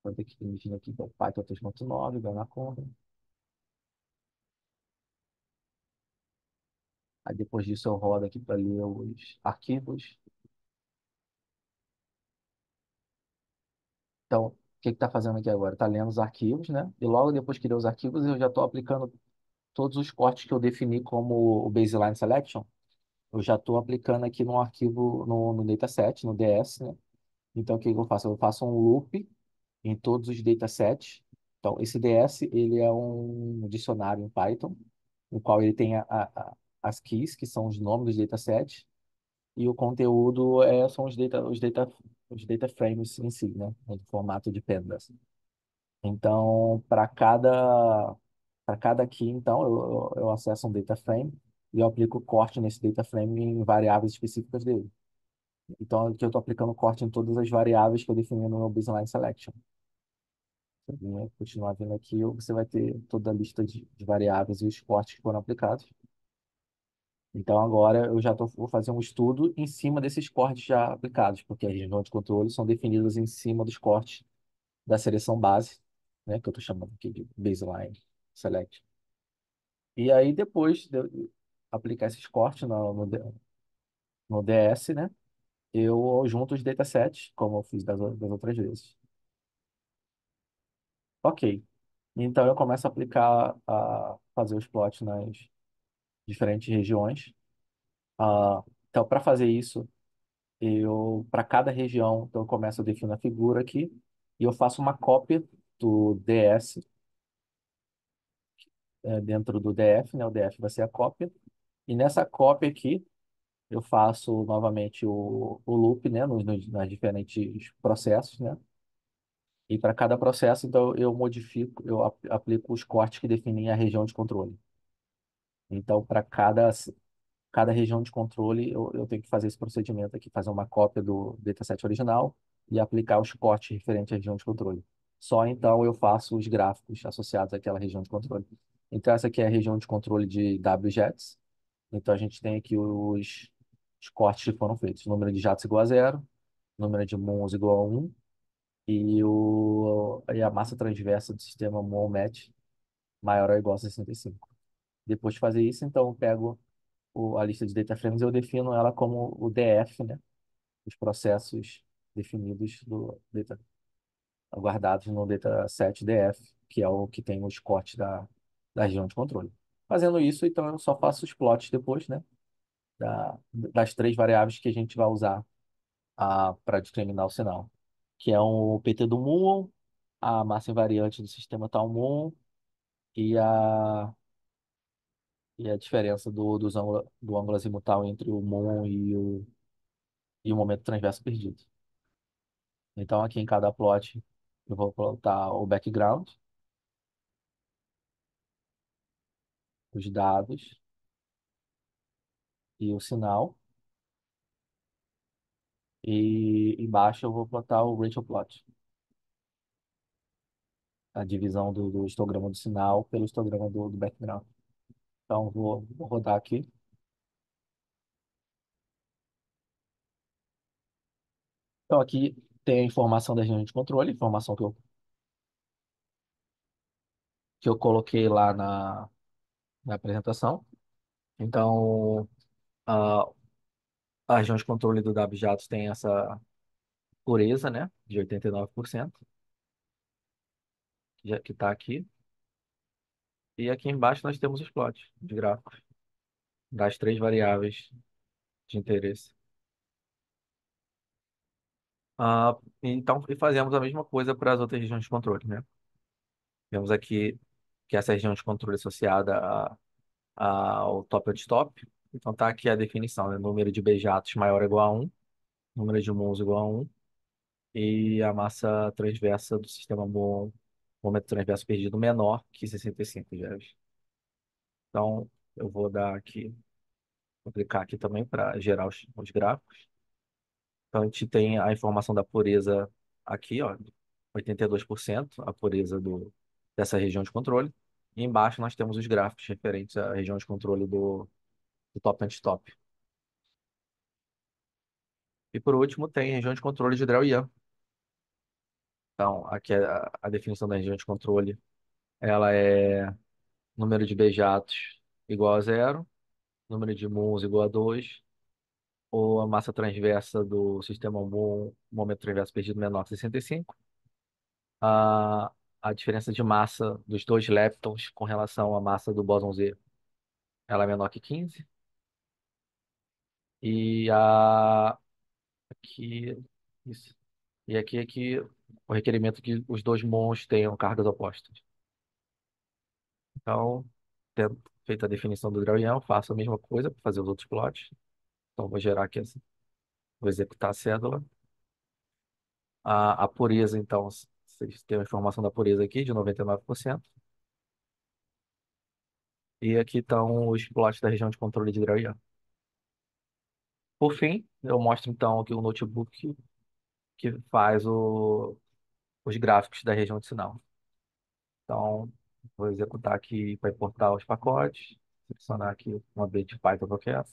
Vou ter que vir aqui para o Python 3.9, vai na conta. Aí, depois disso, eu rodo aqui para ler os arquivos. Então, o que está fazendo aqui agora? Está lendo os arquivos, né? E logo depois que ler os arquivos, eu já estou aplicando todos os cortes que eu defini como o baseline selection. Eu já estou aplicando aqui no arquivo, no dataset, no DS, né? Então, o que que eu faço? Eu faço um loop em todos os datasets. Então, esse DS, ele é um dicionário em Python, no qual ele tem as keys, que são os nomes dos datasets, e o conteúdo são os data frames em si, né? No formato de pandas. Então, para cada key, então, eu acesso um data frame e eu aplico corte nesse data frame em variáveis específicas dele. Então, aqui eu estou aplicando corte em todas as variáveis que eu defini no meu baseline selection. Continuar vindo aqui, você vai ter toda a lista de variáveis e os cortes que foram aplicados. Então, agora eu já vou fazer um estudo em cima desses cortes já aplicados, porque as regiões de controle são definidas em cima dos cortes da seleção base, né, que eu estou chamando aqui de baseline select. E aí, depois de eu aplicar esses cortes no DS, né, eu junto os datasets, como eu fiz das outras vezes. Ok. Então, eu começo a fazer os plots nas diferentes regiões. Então, para fazer isso, para cada região, então eu começo a definir a figura aqui e eu faço uma cópia do DS dentro do DF, né? O DF vai ser a cópia. E nessa cópia aqui, eu faço novamente o loop, né? Nas diferentes processos, né? E para cada processo, então, eu modifico, aplico os cortes que definem a região de controle. Então, para cada região de controle, eu tenho que fazer esse procedimento aqui, fazer uma cópia do dataset original e aplicar os cortes referentes à região de controle. Só então eu faço os gráficos associados àquela região de controle. Então, essa aqui é a região de controle de WJETs. Então, a gente tem aqui os cortes que foram feitos. Número de jatos igual a zero, número de moons igual a 1 e a massa transversa do sistema mol-match maior ou igual a 65. Depois de fazer isso, então, eu pego a lista de data frames, eu defino ela como o DF, né? Os processos definidos guardados no dataset DF, que é o que tem os cortes da região de controle. Fazendo isso, então eu só faço os plots depois, né? Das três variáveis que a gente vai usar para discriminar o sinal, que é o PT do muon, a massa invariante do sistema tal muon e a diferença do ângulo azimutal entre o muon e o momento transverso perdido. Então, aqui em cada plot, eu vou plotar o background, os dados e o sinal. E embaixo eu vou plotar o ratio plot, a divisão do histograma do sinal pelo histograma do background. Então, vou rodar aqui. Então, aqui tem a informação da região de controle, informação que eu coloquei lá na apresentação. Então, a, a região de controle do WJATs tem essa pureza, né, de 89%, que está aqui. E aqui embaixo nós temos os plots de gráficos das três variáveis de interesse. Então, e fazemos a mesma coisa para as outras regiões de controle, né? Vemos aqui que essa região de controle é associada ao top and stop. Então, está aqui a definição, né? Número de beijatos maior ou igual a 1, número de moons igual a 1, e a massa transversa do sistema muon, momento transverso perdido menor que 65 joules. Então, eu vou clicar aqui também para gerar os gráficos. Então, a gente tem a informação da pureza aqui, ó, 82% a pureza dessa região de controle. E embaixo nós temos os gráficos referentes à região de controle do top and stop. E por último, tem a região de controle de Drell-Yan. Então, aqui é a definição da região de controle. Ela é número de beijatos igual a zero, número de moons igual a 2, ou a massa transversa do sistema muon, momento transverso perdido menor que 65. a, a diferença de massa dos dois leptons com relação à massa do bóson Z, ela é menor que 15. E aqui, isso. E aqui é que o requerimento é que os dois mons tenham cargas opostas. Então, tendo feito a definição do Drawian, faço a mesma coisa para fazer os outros plots. Então, vou gerar aqui, vou executar a cédula. A pureza, então, vocês têm a informação da pureza aqui, de 99%. E aqui estão os plots da região de controle de Drawian. Por fim, eu mostro então aqui o notebook que faz os gráficos da região de sinal. Então, vou executar aqui para importar os pacotes, selecionar aqui um ambiente Python qualquer.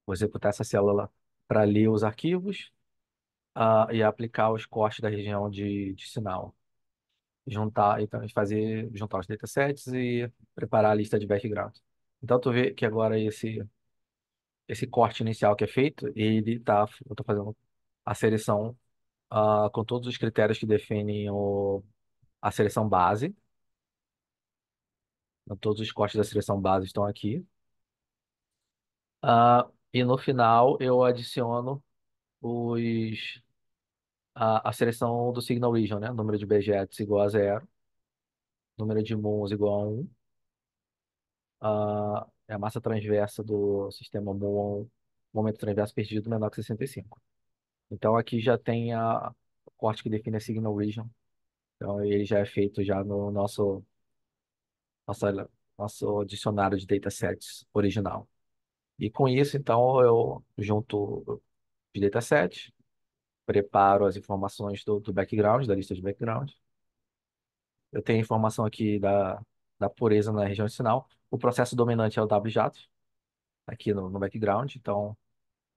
Vou executar essa célula para ler os arquivos e aplicar os cortes da região de sinal. Juntar, então, juntar os datasets e preparar a lista de background. Então, tu vê que agora esse corte inicial que é feito, eu estou fazendo a seleção com todos os critérios que definem a seleção base. Então, todos os cortes da seleção base estão aqui. E no final eu adiciono os, a seleção do Signal Region, né? Número de BGETs igual a zero, número de muons igual a 1. É a massa transversa do sistema muon, momento transverso perdido menor que 65. Então aqui já tem o corte que define a Signal Region. Então ele já é feito já no nossa, nosso dicionário de datasets original. E com isso, então, eu junto os datasets, preparo as informações do background, da lista de background. Eu tenho informação aqui da pureza na região de sinal. O processo dominante é o W-jato, aqui no background. Então,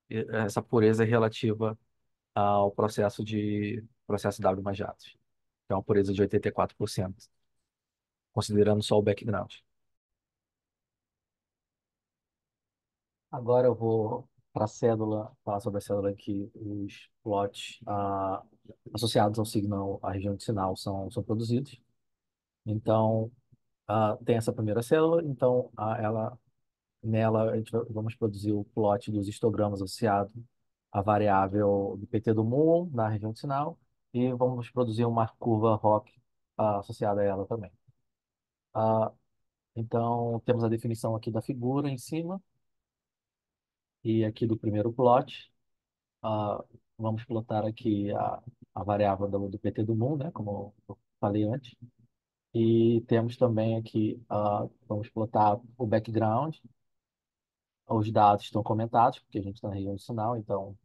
essa pureza é relativa ao processo W mais jatos. Então, uma pureza de 84%, considerando só o background. Agora eu vou para a cédula, falar sobre a cédula aqui. Os plots associados ao signal, à região de sinal, são produzidos. Então, tem essa primeira célula. Então, nela, vamos produzir o plot dos histogramas associado à variável do PT do muon na região de sinal. E vamos produzir uma curva ROC associada a ela também. Ah, então, temos a definição aqui da figura em cima e aqui do primeiro plot. Ah, vamos plotar aqui a variável do PT do mundo, né, como eu falei antes. E temos também aqui, vamos plotar o background. Os dados estão comentados, porque a gente está na região de sinal, então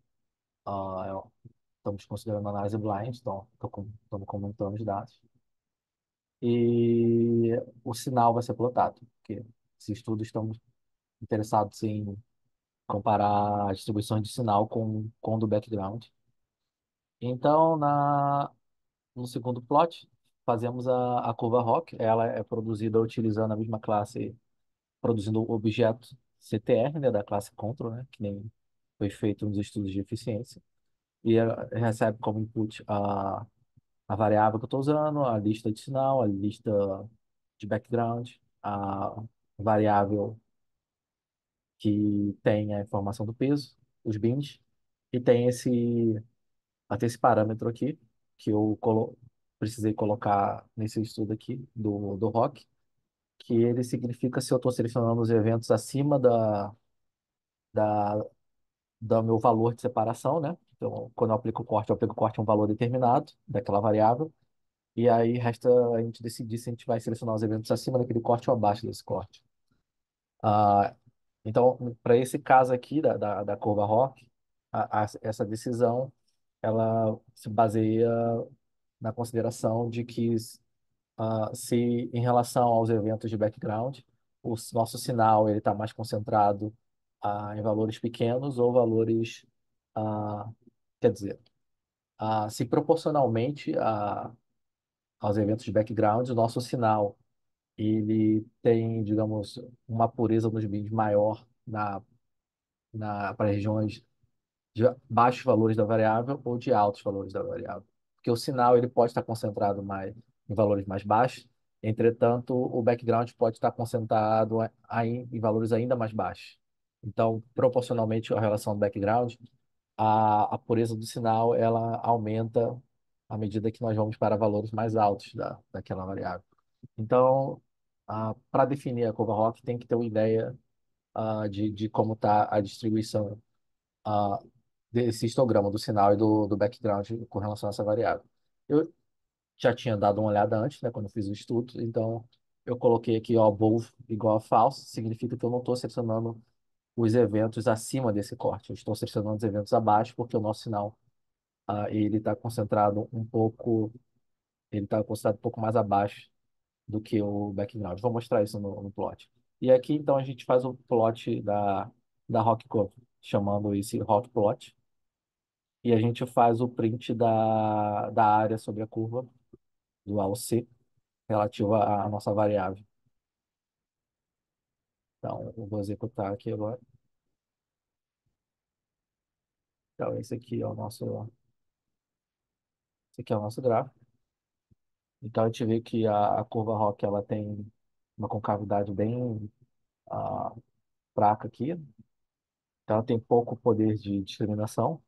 estamos considerando análise blind, então estamos comentando os dados. E o sinal vai ser plotado, porque esse estudo estamos interessados em comparar as distribuições de sinal com o do background. Então, no segundo plot, fazemos a curva ROC. Ela é produzida utilizando a mesma classe, produzindo o objeto CTR, né, da classe control, né, que nem foi feito nos estudos de eficiência. E ela recebe como input a variável que eu estou usando, a lista de sinal, a lista de background, a variável que tem a informação do peso, os bins, e tem até esse parâmetro aqui, que eu precisei colocar nesse estudo aqui do ROC, que ele significa se eu estou selecionando os eventos acima da, do meu valor de separação, né? Então, quando eu aplico o corte a um valor determinado daquela variável, e aí resta a gente decidir se a gente vai selecionar os eventos acima daquele corte ou abaixo desse corte. Ah, então, para esse caso aqui da curva ROC, essa decisão ela se baseia na consideração de que se em relação aos eventos de background, nosso sinal ele está mais concentrado em valores pequenos ou valores, ah, quer dizer, se proporcionalmente aos eventos de background, o nosso sinal ele tem, digamos, uma pureza nos bits maior para regiões de baixos valores da variável ou de altos valores da variável. Porque o sinal ele pode estar concentrado mais em valores mais baixos, entretanto, o background pode estar concentrado em valores ainda mais baixos. Então, proporcionalmente à relação do background, a pureza do sinal ela aumenta à medida que nós vamos para valores mais altos daquela variável. Então, para definir a curva Rock, tem que ter uma ideia de como está a distribuição ah, desse histograma do sinal e do background com relação a essa variável. Eu já tinha dado uma olhada antes, né, quando eu fiz o estudo, então eu coloquei aqui, ó, both igual a false, significa que eu não estou selecionando os eventos acima desse corte, eu estou selecionando os eventos abaixo, porque o nosso sinal ele está concentrado um pouco, ele está concentrado um pouco mais abaixo do que o background. Vou mostrar isso no plot. E aqui, então, a gente faz o plot da Rock Curve, chamando esse Rock Plot, e a gente faz o print da área sobre a curva, do A ao C, relativa à nossa variável. Então, eu vou executar aqui agora. Então, esse aqui é o nosso gráfico. Então, a gente vê que a curva Rock ela tem uma concavidade bem ah, fraca aqui. Então, ela tem pouco poder de discriminação.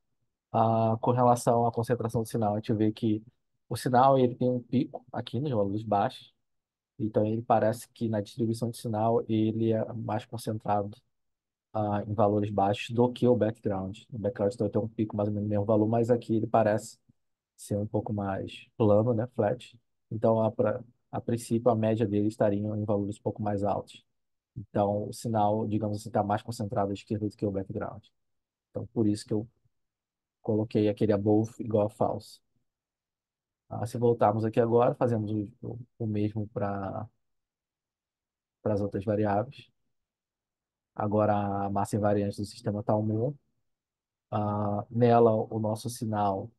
Com relação à concentração do sinal, a gente vê que o sinal ele tem um pico aqui nos valores baixos. Então, ele parece que na distribuição de sinal ele é mais concentrado em valores baixos do que o background. O background tem um pico mais ou menos no mesmo valor, mas aqui ele parece ser um pouco mais plano, né, flat. Então, a princípio, a média dele estaria em valores um pouco mais altos. Então, o sinal, digamos assim, está mais concentrado à esquerda do que o background. Então, por isso que eu coloquei aquele above igual a false. Se voltarmos aqui agora, fazemos o mesmo para as outras variáveis. Agora, a massa invariante do sistema está 1. Nela, o nosso sinal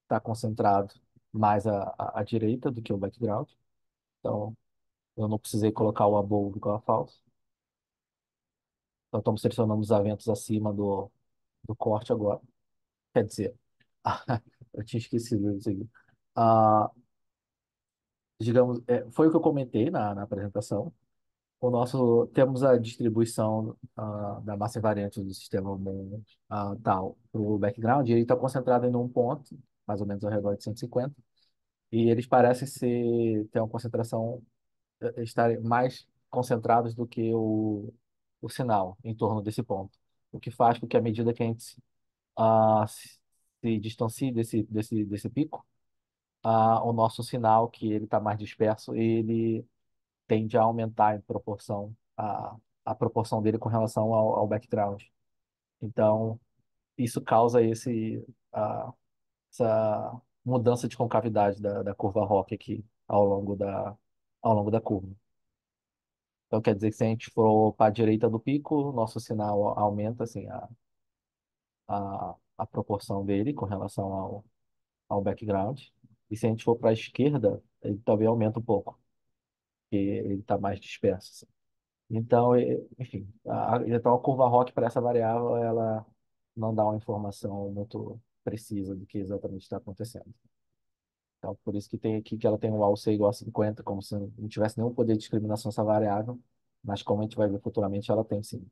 está concentrado mais à direita do que o background. Então, eu não precisei colocar o above igual a false. Então, estamos selecionando os eventos acima do corte agora. Quer dizer, eu tinha esquecido disso aqui. Ah, digamos, foi o que eu comentei na apresentação. Temos a distribuição da massa invariante do sistema tal para o background, e ele está concentrado em um ponto, mais ou menos ao redor de 150, e eles parecem ter uma concentração, estar mais concentrados do que o sinal em torno desse ponto. O que faz com que, à medida que a gente se distancie desse pico, o nosso sinal, que ele está mais disperso, ele tende a aumentar em proporção, a proporção dele com relação ao background. Então, isso causa essa mudança de concavidade da curva ROC aqui ao longo da curva. Então, quer dizer que se a gente for para a direita do pico, nosso sinal aumenta assim, a proporção dele com relação ao background. E se a gente for para a esquerda, ele também aumenta um pouco, porque ele está mais disperso, assim. Então, enfim, então a curva ROC para essa variável, ela não dá uma informação muito precisa do que exatamente está acontecendo. Então, por isso que tem aqui que ela tem um AUC igual a 50, como se não tivesse nenhum poder de discriminação essa variável, mas como a gente vai ver futuramente, ela tem sim.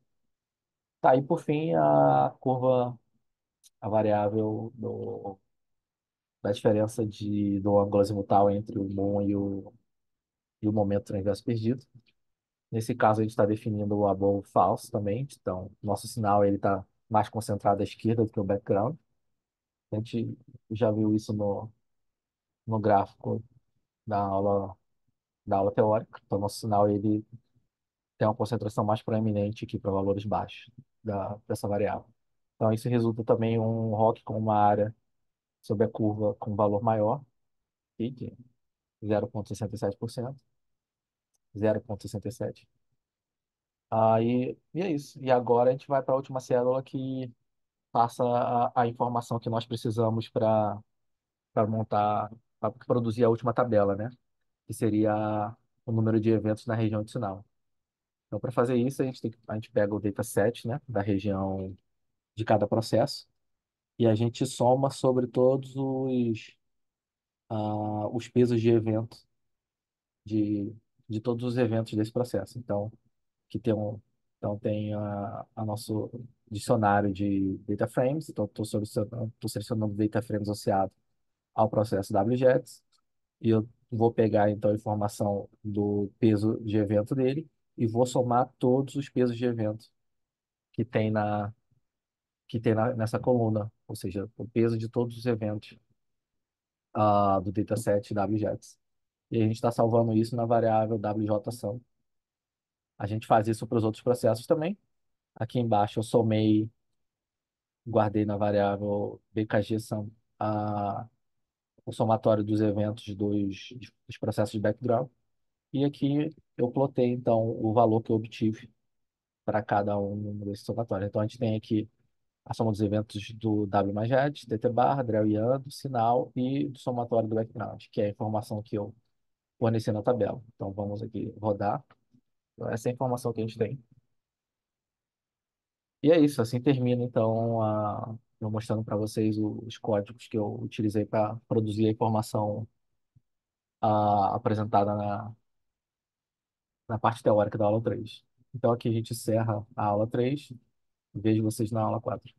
Tá, e por fim, a variável da diferença do ângulo azimutal entre o MON e o momento transverso perdido. Nesse caso, a gente está definindo o above false também. Então, nosso sinal ele está mais concentrado à esquerda do que o background. A gente já viu isso no gráfico da aula, da aula teórica. Então, nosso sinal ele tem uma concentração mais proeminente aqui para valores baixos dessa variável. Então, isso resulta também em um ROC com uma área sobre a curva com valor maior, aqui, de 0,67%, 0,67. E é isso. E agora a gente vai para a última célula que passa a informação que nós precisamos para montar, para produzir a última tabela, né? Que seria o número de eventos na região de sinal. Então, para fazer isso, a gente pega o dataset, né, da região de cada processo e a gente soma sobre todos os pesos de evento de, de todos os eventos desse processo. Então, que tem Então, tem a nosso dicionário de data frames. Então, estou selecionando data frames associados ao processo WGETS. E eu vou pegar, então, a informação do peso de evento dele e vou somar todos os pesos de evento que tem nessa coluna, ou seja, o peso de todos os eventos do dataset WGETS. E a gente está salvando isso na variável WJSOM. A gente faz isso para os outros processos também. Aqui embaixo eu somei, guardei na variável BKGSum o somatório dos eventos dos processos de background. E aqui eu plotei, então, o valor que eu obtive para cada um desses somatórios. Então, a gente tem aqui a soma dos eventos do W mais jet, DT barra, Drell e Ando, sinal e do somatório do background, que é a informação que eu forneci na tabela. Então, vamos aqui rodar. Então, essa é a informação que a gente tem. E é isso, assim termina, então, eu mostrando para vocês os códigos que eu utilizei para produzir a informação apresentada na parte teórica da aula 3. Então, aqui a gente encerra a aula 3. Vejo vocês na aula 4.